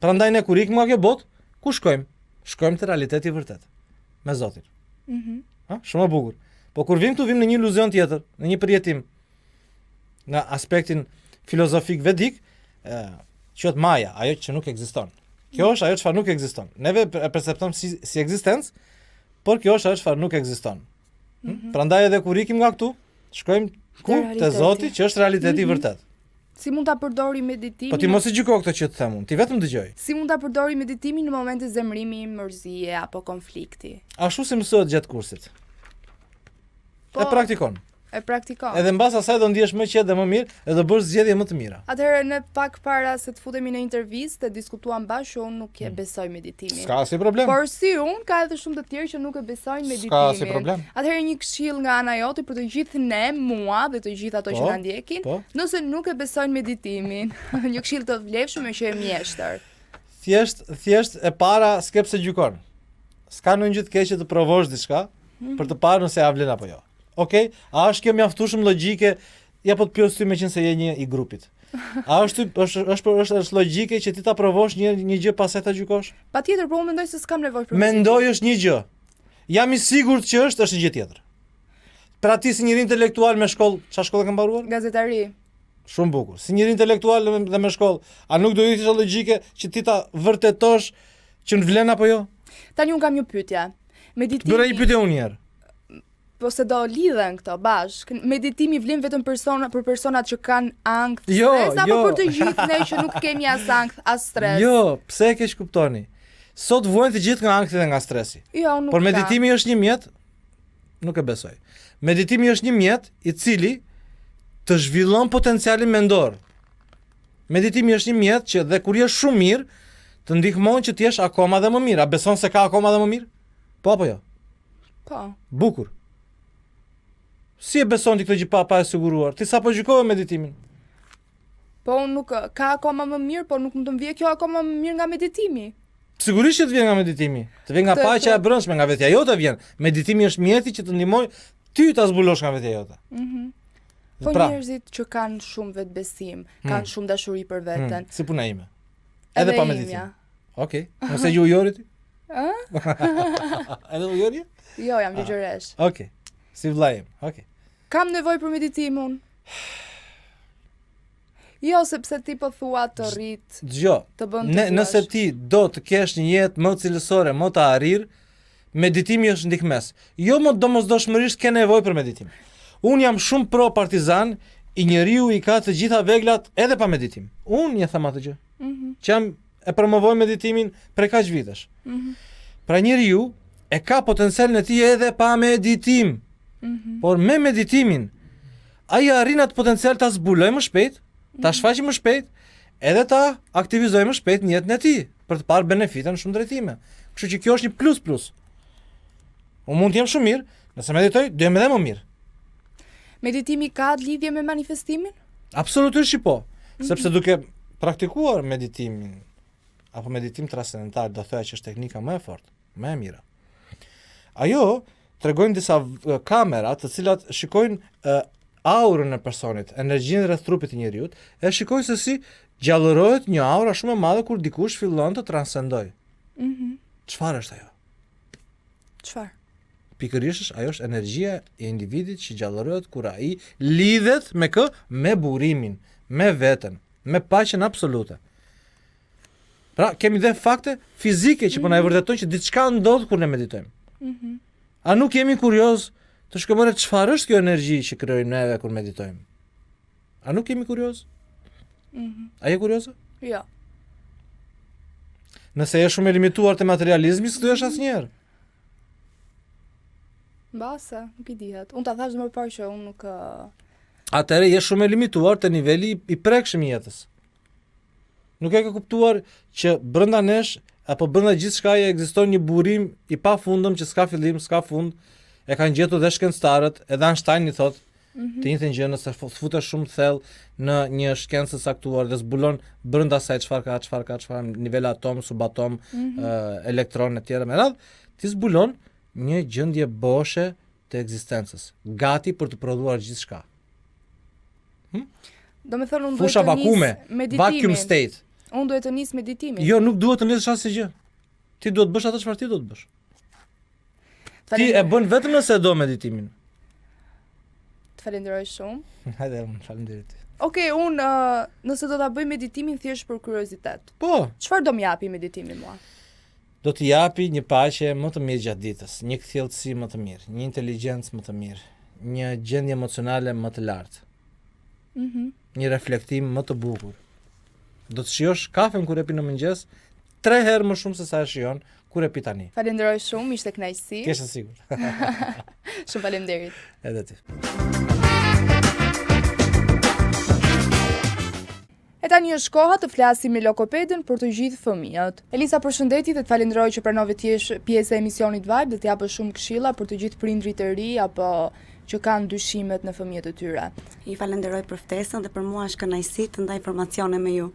Prandaj ne kur ikim nga kjo botë, ku shkojmë? Shkojmë te realiteti i vërtet, me Zotin. Shumë bukur. Po kur vim këtu vim në një iluzion tjetër, në një përjetim. Nga aspektin filozofik vedik, quhet Maya, ajo që nuk ekziston. Kjo është ajo çfarë nuk ekziston. Neve e perceptojmë si ekzistencë, por kjo është ajo çfarë nuk ekziston. Prandaj edhe kur ikim nga këtu, shkojmë ku te Zoti që është realiteti i vërtet. Si mund ta përdori meditimin? Po ti mos e gjyko këtë që të them unë, ti vetëm dëgjoj. Si mund ta përdori meditimin në momente zemrimi, mërzie apo konflikti? Ashtu si mësohet gjatë kursit. E praktikon. Edhe mbas asaj do ndihesh më qetë dhe më mirë edhe do bësh zgjedhje më të mira. Atëherë ne pak para se të futemi në intervistë, diskutuam bashkë, unë nuk e besoj meditimin. S'ka si problem. Por si unë, ka edhe shumë të tjerë që nuk e besojnë meditimin. S'ka si problem. Atëherë një këshill nga ana jote për të gjithë ne, mua dhe të gjithë ato që na ndjekin, nëse nuk e besojnë meditimin, një këshill të vlefshëm që e mjeshtër. Thjesht e para skepse gjykon. S'ka ndonjë gjë të keqe të provosh diçka për të parë nëse ja vlen apo jo. Okej, a është kjo mjaftueshëm logjike ja po të pyes ty meqense je një i grupit. A është logjike që ti ta provosh një gjë pastaj ta gjykosh? Patjetër, por unë mendoj se s'kam nevojë për. Mendoj është një gjë. Jam i sigurt që është një gjë tjetër. Pra ti si njëri intelektual me shkollë, çfarë shkolle ke mbaruar? Gazetari. Shumë bukur. Si njëri intelektual dhe me shkollë, a nuk do të ishte logjike që ti ta vërtetosh që në vlen apo jo? Tani un kam një pyetje. Meditimi. Bëra një pyetje unë herë. Po se do lidhen këto bashkë. Meditimi vlen vetëm për personat që kanë ankth, stres, apo për të gjithë ne që nuk kemi as ankth, as stres? Jo, pse e keq kuptoni? Sot vuajnë të gjithë nga ankthi dhe nga stresi. Jo, nuk. Por meditimi është një mjet, nuk e besoj. Meditimi është një mjet i cili të zhvillon potencialin mendor. Meditimi është një mjet që dhe kur je shumë mirë, të ndihmon që të jesh akoma dhe më mirë. A beson se ka akoma dhe më mirë? Po apo jo? Po. Bukur. Si e beson ti këtë gjë pa e siguruar? Ti sapo gjykove meditimin? Po nuk ka akoma më mirë, por nuk mund të më vijë kjo akoma më mirë nga meditimi. Sigurisht që të vjen nga meditimi. Të vjen nga paqja e brendshme, nga vetja jote vjen. Meditimi është mjeti që të ndihmoj ty ta zbulosh nga vetja jote. Po Pra, njerëzit që kanë shumë vetbesim, kanë shumë dashuri për veten. si puna ime. Edhe pa meditim. imja. Okej. Nëse ju ujori ti? Ë? Edhe ujori? Jo, jam ligjëresh. Okej. Si vlla im. Okej. Kam nevojë për meditim unë. Jo, sepse ti po thua të rrit, Dgjoj. të bën të Nëse ti do të kesh një jetë më cilësore, më të arrir, meditimi është ndihmes. Jo më domosdoshmërisht ke nevojë për meditim. Unë jam shumë pro partizan, i njeriu i ka të gjitha veglat edhe pa meditim. Unë ja them atë gjë. Që jam e promovoj meditimin prej kaq vitesh. Pra njeriu e ka potencialin e tij edhe pa meditim. Por me meditimin ai arrin atë potencial ta zbuloj më shpejt, ta shfaqë më shpejt, edhe ta aktivizoj më shpejt në jetën e tij për të parë benefite në shumë drejtime. Kështu që kjo është një plus. Unë mund të jem shumë mirë, nëse meditoj, do jem edhe më mirë. Meditimi ka lidhje me manifestimin? Absolutisht që po, sepse duke praktikuar meditimin apo meditim transcendental, do thoya që është teknika më e fortë, më e mira. Ajo tregojnë disa kamera të cilat shikojnë aurën e personit, energjinë rreth trupit të njeriu, e shikojnë se si gjallërohet një aura shumë e madhe kur dikush fillon të transcendoj. Çfarë është ajo? Çfarë? Pikërisht ajo është energjia e individit që gjallërohet kur ai lidhet me kë? Me burimin, me veten, me paqen absolute. Pra, kemi dhe fakte fizike që po na e vërtetojnë që diçka ndodh kur ne meditojmë. A nuk jemi kurioz të shkojmë çfarë është kjo energji që krijojmë neve kur meditojmë? A nuk jemi kurioz? A je kurioze? Jo. Nëse je shumë e limituar te materializmi, s'do jesh asnjëherë. Mbase, nuk i dihet. Unë ta thash më parë që unë nuk Atëherë je shumë e limituar te niveli i prekshëm i jetës. Nuk e ke kuptuar që brenda nesh apo brenda gjithçkaje ekziston një burim i pafundëm që s'ka fillim, s'ka fund. E kanë gjetur dhe shkencëtarët, edhe Einstein i thotë të njëjtën gjë nëse futesh shumë thellë në një shkencë saktuar dhe zbulon brenda saj çfarë ka, nivele atom, subatom, elektron e tjera me radhë, ti zbulon një gjendje boshe të ekzistencës, gati për të prodhuar gjithçka. Do me thënë unë Fusha duhet të vakume, nis meditimin. vacuum state. Unë duhet të nis meditimin. Jo, nuk duhet të nisësh asnjë gjë. Ti duhet të bësh atë çfarë ti do të bësh. Ti e bën vetëm nëse do meditimin. Të falenderoj shumë. Hajde, faleminderit. Okej, unë nëse do ta bëj meditimin thjesht për kuriozitet. Po, Çfarë do m'japi meditimi mua? do t'i japi një paqe më të mirë gjatë ditës, një kthjellësi më të mirë, një inteligjencë më të mirë, një gjendje emocionale më të lartë. Një reflektim më të bukur. Do të shijosh kafen kur e pi në mëngjes 3 herë më shumë se sa e shijon kur e pi tani. Falenderoj shumë, ishte kënaqësi. Kesh sigurt. Shumë faleminderit. Edhe ti. E tani është koha të flasim me lokopedën për të gjithë fëmijët. Elisa, përshëndetje dhe të falenderoj që pranove të jesh pjesë e emisionit Vibe dhe të japësh shumë këshilla për të gjithë prindrit e ri apo që kanë dyshimet në fëmijët e tyre. I falenderoj për ftesën dhe për mua është kënaqësi të ndaj informacione me ju.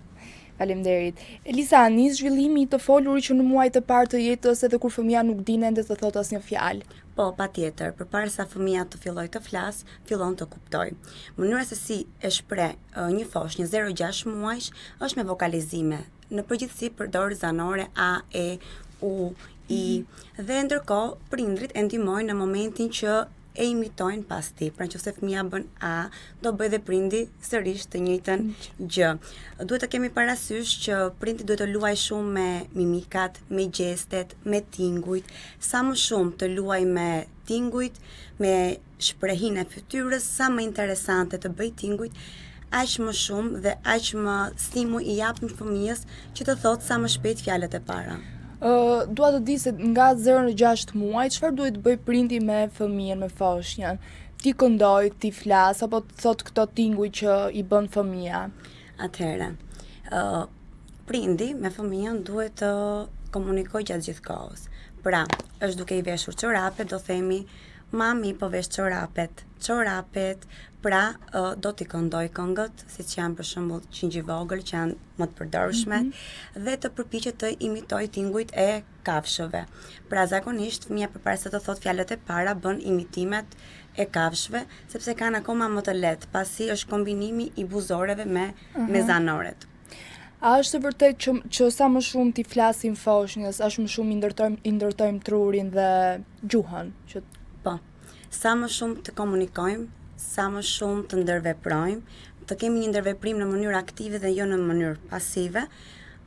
Faleminderit. Elisa, nis zhvillimi të folurit që në muajt e parë të jetës edhe kur fëmia nuk dinë ende të thotë asnjë fjalë. Po, patjetër, përpara fëmia të fillojë të flas, fillon të kuptoj. Mënyra se si e shpreh një fosh, një 0-6 muajsh, është me vokalizime. Në përgjithësi përdor zanore A, E, U, I dhe ndërkohë prindrit e ndihmojnë në momentin që e imitojnë pas ti. Pra nëse fëmia bën A, do bëj dhe prindi sërish të njëjtën gjë. Duhet të kemi parasysh që prindi duhet të luaj shumë me mimikat, me gjestet, me tingujt. Sa më shumë të luaj me tingujt, me shprehinë e fytyrës, sa më interesante të bëj tingujt, aq më shumë dhe aq më stimull i japim fëmijës që të thotë sa më shpejt fjalët e para. Dua të di se nga 0 në 6 muaj, çfarë duhet bëj prindi me fëmijën, me foshnjën? Ti këndoj, ti flas, apo të thot këto tinguj që i bën fëmia? Atëherë, prindi me fëmijën duhet të komunikoj gjatë gjithë kohës. Pra, është duke i veshur çorape, do themi, mami po vesh çorapet, çorapet, pra do t'i këndoj këngët, siç janë për shembull Qingji vogël, që janë më të përdorshme, dhe të përpiqet të imitoj tingujt e kafshëve. Pra zakonisht fëmia përpara se të thotë fjalët e para bën imitimet e kafshëve, sepse kanë akoma më të lehtë, pasi është kombinimi i buzoreve me zanoret. A është e vërtet që sa më shumë t'i flasim foshnjës, është më shumë i ndërtojmë trurin dhe gjuhën? Po, sa më shumë të komunikojmë, sa më shumë të ndërveprojmë, të kemi një ndërveprim në mënyrë aktive dhe jo në mënyrë pasive,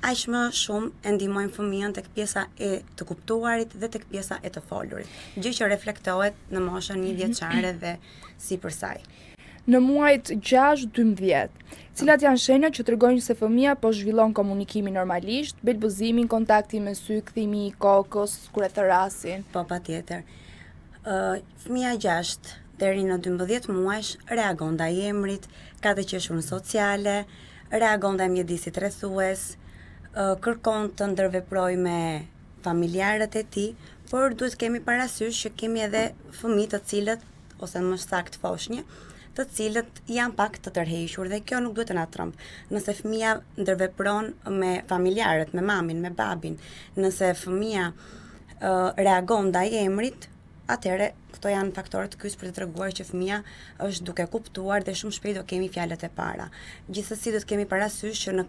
aq më shumë e ndihmojmë fëmijën tek pjesa e të kuptuarit dhe tek pjesa e të folurit, gjë që reflektohet në moshën 1 vjeçare dhe sipër saj. Në muajt 6-12, cilat janë shenjat që tregojnë se fëmia po zhvillon komunikimin normalisht, belbuzimin, kontakti me sy, kthimi i kokës kur e therasin? Po, patjetër. Fëmia 6 deri në 12 muajsh reagon ndaj emrit, ka të qeshurën sociale, reagon ndaj mjedisit rrethues, kërkon të ndërveproj me familjarët e tij, por duhet kemi parasysh që kemi edhe fëmijë të cilët, ose më saktë foshnjë, të cilët janë pak të tërhequr dhe kjo nuk duhet të na tromb. Nëse fëmia ndërvepron me familjarët, me mamin, me babin, nëse fëmia reagon ndaj emrit, atëherë këto janë faktorët kyç për të treguar që fëmia është duke kuptuar dhe shumë shpejt do kemi fjalët e para. Gjithsesi do të kemi parasysh që në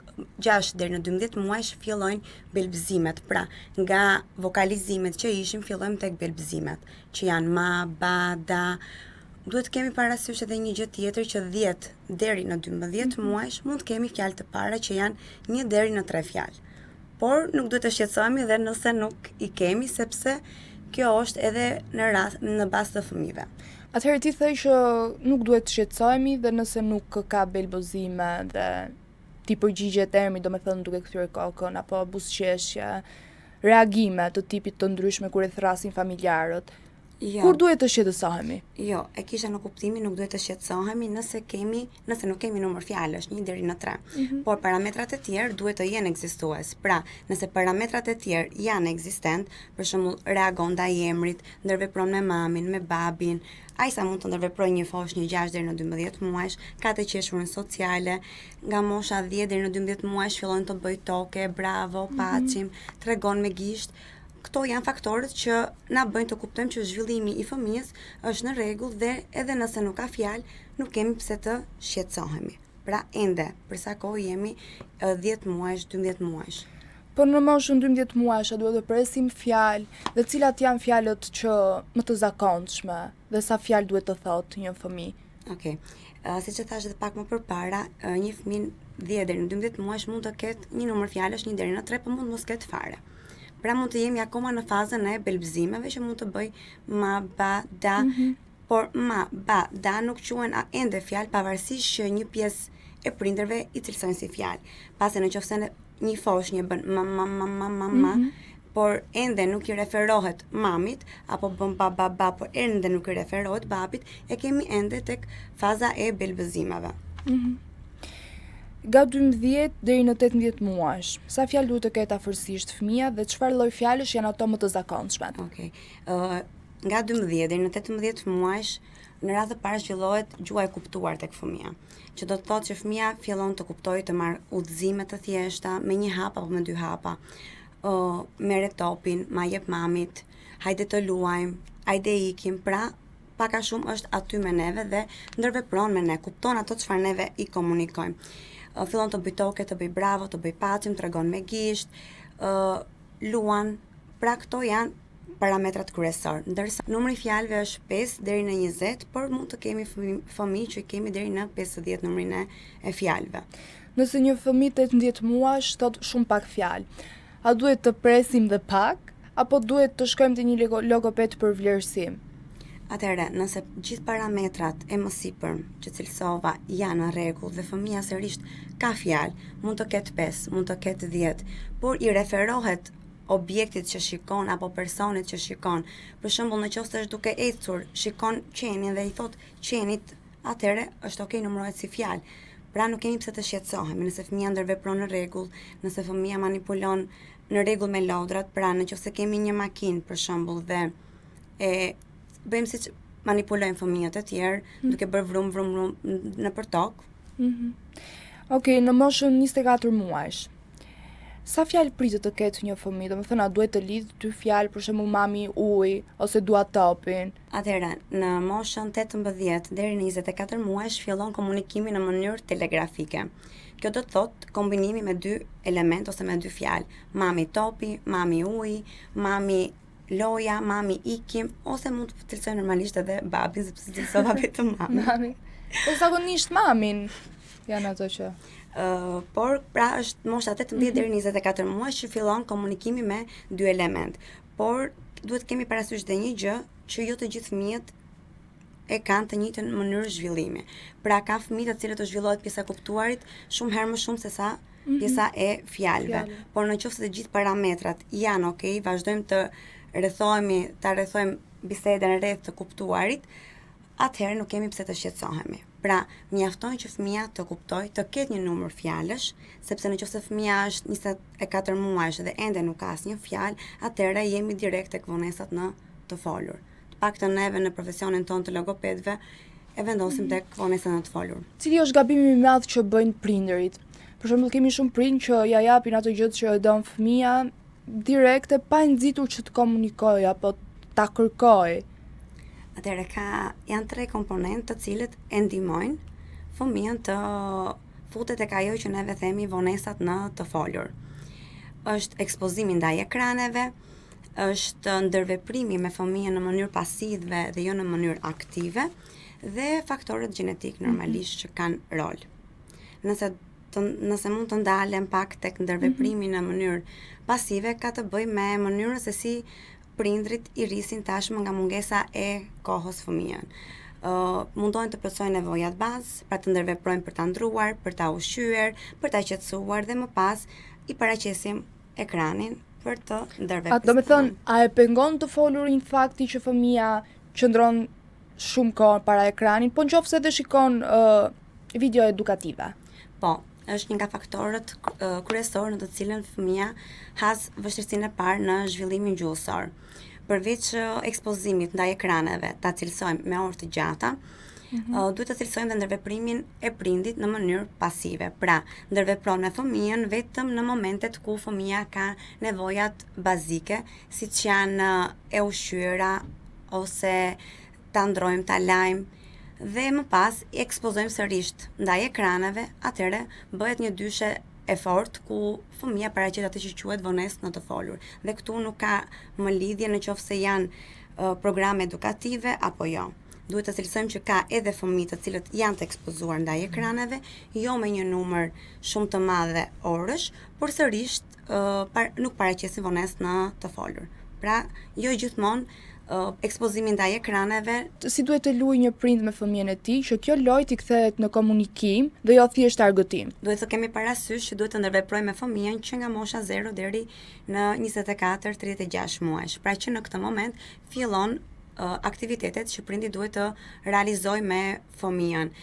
6 deri në 12 muajsh fillojnë belbëzimet. Pra, nga vokalizimet që ishim fillojmë tek belbëzimet, që janë ma, ba, da. Duhet kemi parasysh edhe një gjë tjetër që 10 deri në 12 muajsh mund të kemi fjalë të para që janë 1 deri në 3 fjalë. Por nuk duhet të shqetësohemi edhe nëse nuk i kemi, sepse kjo është edhe në bazë të fëmijëve. Atëherë ti thej që nuk duhet të shqetësohemi dhe nëse nuk ka belbozime dhe ti përgjigjet emri, domethënë duke kthyer kokën apo buzëqeshje, reagime të tipit të ndryshme kur e thrasin familjarët. Jo. Kur duhet të shqetësohemi? Jo, e kisha në kuptimin nuk duhet të shqetësohemi nëse nuk kemi numër fjalësh 1 deri në 3. Por parametrat e tjerë duhet të jenë ekzistues. Pra, nëse parametrat e tjerë janë ekzistent, për shembull reagon ndaj emrit, ndërvepron me mamin, me babin, ai sa mund të ndërveprojë një foshnjë 6 deri në 12 muajsh, ka të qeshurën sociale, nga mosha 10 deri në 12 muajsh fillon të bëj toke, bravo, paçim, tregon me gisht. Këto janë faktorët që na bëjnë të kuptojmë që zhvillimi i fëmijës është në rregull dhe edhe nëse nuk ka fjalë, nuk kemi pse të shqetësohemi. Pra ende, për sa kohë jemi 10 muajsh, 12 muajsh. Po në moshën 12 muajsh a duhet të presim fjalë dhe cilat janë fjalët që më të zakonshme dhe sa fjalë duhet të thotë një fëmijë? Okej. Siç e thash edhe pak më përpara, një fëmijë 10 deri në 12 muajsh mund të ketë një numër fjalësh 1 deri në 3, por mund mos ketë fare. Pra mund të jemi akoma në fazën e belbëzimeve që mund të bëj ma, ba, da, por ma, ba, da nuk quhen ende fjalë pavarësisht që një pjesë e prindërve i cilësojnë si fjalë. Pasi nëse një foshnjë bën ma, por ende nuk i referohet mamit, apo bën ba, por ende nuk i referohet babit, e kemi ende tek faza e belbëzimeve. Nga 12 deri në 18 muajsh, sa fjalë duhet të ketë afërsisht fëmia dhe çfarë lloj fjalësh janë ato më të zakonshme? Okej. Nga 12 deri në 18 muajsh, në radhë të parë zhvillohet gjuha e kuptuar tek fëmia, që do të thotë që fëmia fillon të kuptojë, të marrë udhëzime të thjeshta me 1 hap apo me 2 hapa. Merret topin, ma jep mamit, hajde të luajmë, hajde ikim, pra pak a shumë është aty me neve dhe ndërvepron me ne, kupton ato çfarë neve i komunikojmë. Fillon të bëj toke, të bëj bravo, të bëj paçim, tregon me gisht, luan, pra këto janë parametrat kryesor. Ndërsa numri i fjalëve është 5 deri në 20, por mund të kemi fëmijë që kemi deri në 50 numrin e fjalëve. Nëse një fëmijë 18 muajsh thot shumë pak fjalë, a duhet të presim dhe pak apo duhet të shkojmë te një logoped për vlerësim? Atëherë, nëse gjithë parametrat e mësipër që cilësova janë në rregull dhe fëmia sërish ka fjalë, mund të ketë 5, mund të ketë 10, por i referohet objektit që shikon apo personit që shikon. Për shembull, nëse është duke ecur, shikon qenin dhe i thot qenit, atëherë është okay, numërohet si fjalë. Pra nuk kemi pse të shqetësohemi nëse fëmia ndërvepron në rregull, nëse fëmia manipulon në rregull me lodrat, pra nëse kemi një makinë për shembull dhe bëjmë siç manipulojnë fëmijët e tjerë duke bërë vrum vrum nëpër tokë. Okej, në moshën 24 muajsh. Sa fjalë pritet të ketë një fëmijë? Domethënë, a duhet të lidh 2 fjalë, për shembull mami ujë ose dua topin? Atëherë, në moshën 18 deri në 24 muajsh fillon komunikimi në mënyrë telegrafike. Kjo do të thotë kombinimi me 2 element ose me 2 fjalë. Mami topi, mami ujë, mami loja, mami ikim, ose mund të cilësoj normalisht edhe babin, sepse cilësova vetëm mamin. Mami. Po zakonisht mamin janë ato që Por pra është mosha 18 deri në 24 muaj që fillon komunikimi me 2 element. Por duhet kemi parasysh dhe një gjë, që jo të gjithë fëmijët e kanë të njëjtën mënyrë zhvillimi. Pra ka fëmijë të cilët të zhvillohet pjesa e kuptuarit shumë herë më shumë se sa pjesa e fjalëve. Por nëse të gjithë parametrat janë okay, vazhdojmë të rrethojmë bisedën rreth të kuptuarit, atëherë nuk kemi pse të shqetësohemi. Pra, mjafton që fëmia të kuptojë, të ketë një numër fjalësh, sepse nëse fëmia është 24 muajsh dhe ende nuk ka asnjë fjalë, atëherë jemi direkt tek vonesat në të folur. Të paktën neve në profesionin tonë të logopedëve e vendosim tek vonesat në të folur. Cili është gabimi më i madh që bëjnë prindërit? Për shembull, kemi shumë prindë që ja japin ato gjë që e don fëmia direkte pa nxitur që të komunikojë apo ta kërkojë. Atëherë janë 3 komponentë të cilët e ndihmojnë fëmijën të futet tek ajo që neve themi vonesat në të folur. Është ekspozimi ndaj ekraneve, është ndërveprimi me fëmijën në mënyrë pasive dhe jo në mënyrë aktive, dhe faktorët gjenetik normalisht që kanë rol. Nëse mund të ndalem pak tek ndërveprimi në mënyrë pasive, ka të bëjë me mënyrën se si prindrit i rrisin tashmë nga mungesa e kohës fëmijën. Mundohen të plotësojnë nevojat bazë, pra të ndërveprojnë për ta ndruar, për ta ushqyer, për ta qetësuar dhe më pas i paraqesim ekranin për të ndërvepruar. Do të thonë, a e pengon të folurin fakti që fëmia qëndron shumë kohë para ekranit, po nëse edhe shikon video edukative? Po, është një nga faktorët kryesor në të cilën fëmia has vështirësinë e parë në zhvillimin gjuhësor. Përveç ekspozimit ndaj ekraneve, ta cilësojmë me orë të gjata, duhet të cilësojmë dhe ndërveprimin e prindit në mënyrë pasive. Pra, ndërvepron me fëmijën vetëm në momentet ku fëmia ka nevojat bazike, siç janë e ushqyera ose ta ndrojmë, ta lajmë, dhe më pas i ekspozojmë sërish ndaj ekraneve, atëre bëhet një dyshe e fortë ku fëmia paraqet atë që quhet vonesë në të folur. Dhe këtu nuk ka më lidhje nëse janë programe edukative apo jo. Duhet të cilësojmë që ka edhe fëmijë të cilët janë të ekspozuar ndaj ekraneve, jo me një numër shumë të madhe orësh, por sërish nuk paraqesin vonesë në të folur. Pra, jo gjithmonë ekspozimi ndaj ekraneve. Si duhet të luajë një prind me fëmijën e tij që kjo lojë t'i kthehet në komunikim dhe jo thjesht argëtim? Duhet të kemi parasysh që duhet të ndërveprojmë me fëmijën që nga mosha 0 deri në 24-36 muajsh. Pra që në këtë moment fillon aktivitetet që prindi duhet të realizojë me fëmijën.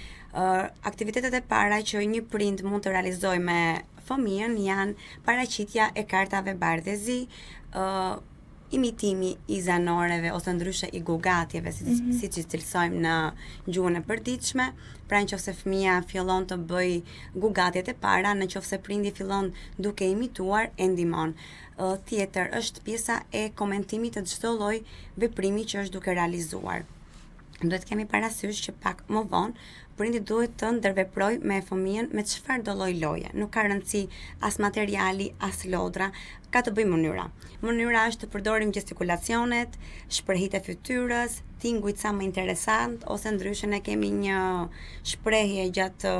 Aktivitetet e para që një prind mund të realizojë me fëmijën janë paraqitja e kartave bardhëzi, imitimi i zanoreve ose ndryshe i gugatjeve, siç i cilësojmë në gjuhën e përditshme. Pra nëse fëmia fillon të bëj gugatjet e para, nëse prindi fillon duke imituar, e ndihmon. Tjetër është pjesa e komentimit të çdo lloj veprimi që është duke realizuar. Duhet kemi parasysh që pak më vonë prindi duhet të ndërveprojë me fëmijën me çfarë do lloj loje. Nuk ka rëndësi as materiali, as lodra, ka të bëjë mënyra. Mënyra është të përdorim gestikulacionet, shprehjet e fytyrës, tingujt sa më interesant, ose ndryshe ne kemi një shprehje gjatë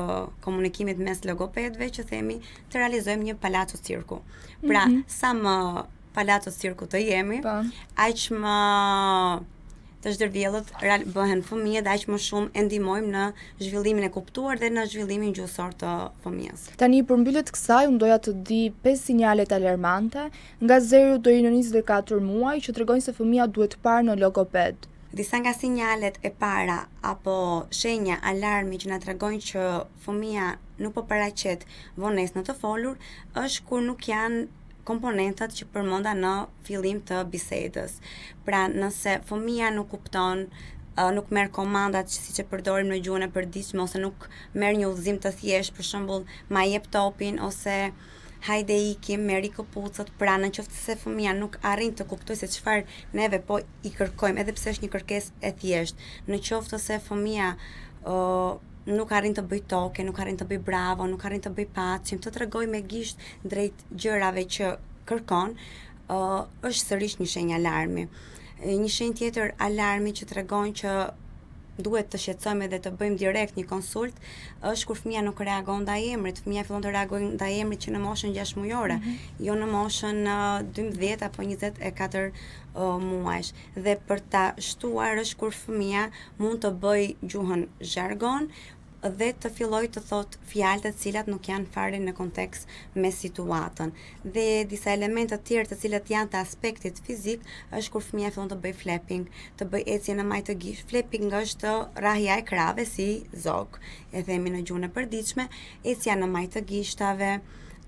komunikimit mes logopedëve që themi të realizojmë një palaco cirku. Pra, sa më palaco cirku të jemi, aq më të zhdërvjellët bëhen fëmijë dhe aq më shumë e ndihmojmë në zhvillimin e kuptuar dhe në zhvillimin gjuhësor të fëmijës. Tani për mbylljet kësaj, unë doja të di 5 sinjalet alarmante nga 0 deri në 24 muaj që tregojnë se fëmia duhet parë në logoped. Disa nga sinjalet e para apo shenja alarmi që na tregojnë që fëmia nuk po paraqet vonesë në të folur është kur nuk janë komponentat që përmenda në fillim të bisedës. Pra, nëse fëmia nuk kupton nuk merr komandat siç e përdorim në gjuhën e përditshme, ose nuk merr një udhëzim të thjeshtë, për shembull, ma jep topin ose hajde ikim, merri këpucët, pra në qoftë se fëmia nuk arrin të kuptojë se çfarë neve po i kërkojmë, edhe pse është një kërkesë e thjeshtë, në qoftë se fëmia nuk arrin të bëj toke, nuk arrin të bëj bravo, nuk arrin të bëj paçim, të tregoj me gisht drejt gjërave që kërkon, është sërish një shenjë alarmi. Një shenjë tjetër alarmi që tregon që duhet të shqetësojmë dhe të bëjmë direkt një konsult, është kur fëmia nuk reagon ndaj emrit. Fëmia fillon të reagojë ndaj emrit që në moshën 6 mujore, jo në moshën 12 apo 24 muajsh. Dhe për ta shtuar është kur fëmia mund të bëj gjuhën zhargon dhe të filloj të thot fjalë të cilat nuk janë fare në kontekst me situatën. Dhe disa elemente të tjerë të cilat janë të aspektit fizik është kur fëmia fillon të bëj flapping, të bëj ecje në majtë të gisht. Flapping është rrahja e krave si zog, e themi në gjuhën e përditshme, ecja në majtë të gishtave,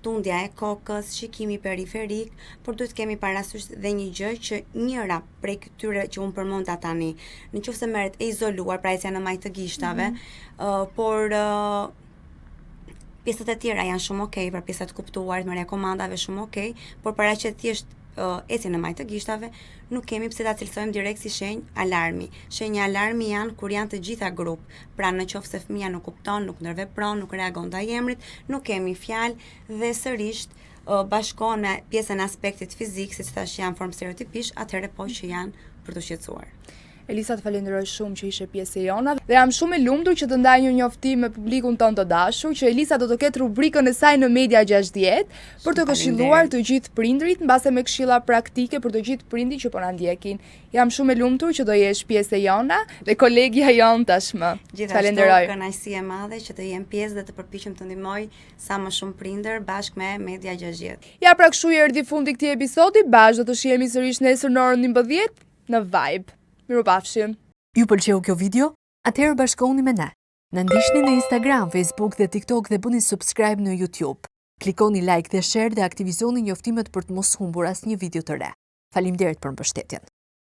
tundja e kokës, shikimi periferik, por duhet kemi parasysh dhe një gjë që njëra prej këtyre që unë përmenda tani, nëse merret e izoluar, pra ecja në majtë të gishtave, por pjesët e tjera janë shumë okay, pra pjesët e kuptuarit, merrja e komandave shumë okay, por paraqet thjesht ecje në majtë të gishtave, nuk kemi pse ta cilësojmë direkt si shenjë alarmi. Shenja alarmi janë kur janë të gjitha grup. Pra në qoftë se fëmia nuk kupton, nuk ndërvepron, nuk reagon ndaj emrit, nuk kemi fjalë dhe sërish bashkohen me pjesën e aspektit fizik, siç thash janë formë stereotipish, atëherë po që janë për të shqetësuar. Elisa, të falenderoj shumë që ishe pjesë e jona dhe jam shumë e lumtur që të ndaj një njoftim me publikun ton të dashur që Elisa do të ketë rubrikën e saj në Media 60 për të këshilluar të gjithë prindrit mbase me këshilla praktike për të gjithë prindrit që po na ndjekin. Jam shumë e lumtur që do jesh pjesë e jona dhe kolegja jon tashmë. Falenderoj. Kënaqësi e madhe që të jem pjesë dhe të përpiqem të ndihmoj sa më shumë prindër bashkë me Media 60. Ja, pra kështu erdhi fundi këtij episodi, bashkë do të shihemi sërish nesër në orën 11 në Vibe. Mirupafshim. Ju pëlqeu kjo video? Atëherë bashkohuni me ne. Na ndiqni në Instagram, Facebook dhe TikTok dhe bëni subscribe në YouTube. Klikoni like dhe share dhe aktivizoni njoftimet për të mos humbur asnjë video të re. Faleminderit për mbështetjen.